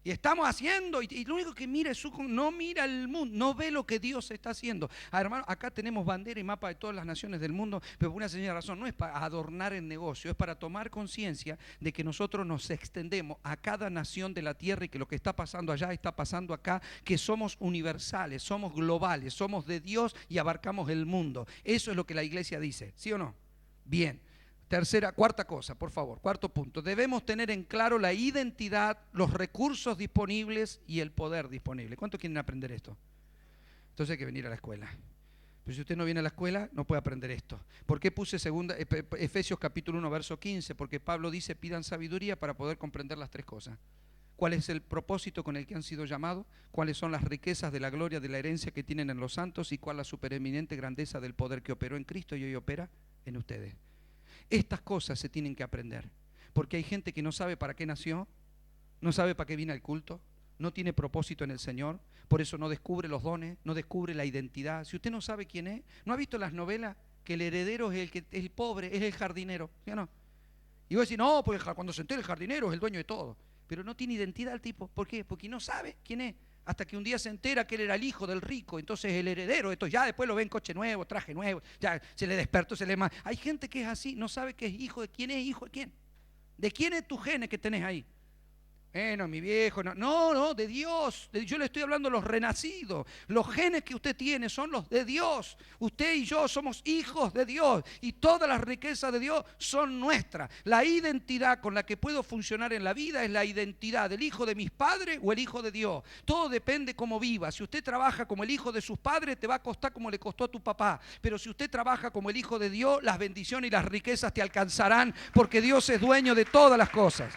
Y estamos haciendo, y lo único que mira es no mira el mundo, no ve lo que Dios está haciendo. Hermano, acá tenemos bandera y mapa de todas las naciones del mundo, pero por una sencilla razón, no es para adornar el negocio, es para tomar conciencia de que nosotros nos extendemos a cada nación de la tierra y que lo que está pasando allá está pasando acá, que somos universales, somos globales, somos de Dios y abarcamos el mundo. Eso es lo que la iglesia dice, ¿sí o no? Bien. Cuarta cosa, por favor, cuarto punto. Debemos tener en claro la identidad, los recursos disponibles y el poder disponible. ¿Cuántos quieren aprender esto? Entonces hay que venir a la escuela. Pero si usted no viene a la escuela, no puede aprender esto. ¿Por qué puse Efesios capítulo 1, verso 15? Porque Pablo dice, pidan sabiduría para poder comprender las tres cosas. ¿Cuál es el propósito con el que han sido llamados? ¿Cuáles son las riquezas de la gloria, de la herencia que tienen en los santos? ¿Y cuál la supereminente grandeza del poder que operó en Cristo y hoy opera en ustedes? Estas cosas se tienen que aprender, porque hay gente que no sabe para qué nació, no sabe para qué viene al culto, no tiene propósito en el Señor, por eso no descubre los dones, no descubre la identidad. Si usted no sabe quién es, ¿no ha visto las novelas que el heredero es el pobre, es el jardinero? ¿Sí o no? Y vos decís, no, pues cuando se entere el jardinero es el dueño de todo, pero no tiene identidad el tipo. ¿Por qué? Porque no sabe quién es. Hasta que un día se entera que él era el hijo del rico, entonces el heredero, entonces ya después lo ven coche nuevo, traje nuevo, ya se le despertó, se le más. Hay gente que es así, no sabe que es hijo de quién es hijo de quién. ¿De quién es tu gene que tenés ahí? No, mi viejo, no, de Dios. Yo le estoy hablando de los renacidos. Los genes que usted tiene son los de Dios. Usted y yo somos hijos de Dios y todas las riquezas de Dios son nuestras. La identidad con la que puedo funcionar en la vida es la identidad del hijo de mis padres o el hijo de Dios. Todo depende cómo viva. Si usted trabaja como el hijo de sus padres, te va a costar como le costó a tu papá. Pero si usted trabaja como el hijo de Dios, las bendiciones y las riquezas te alcanzarán porque Dios es dueño de todas las cosas.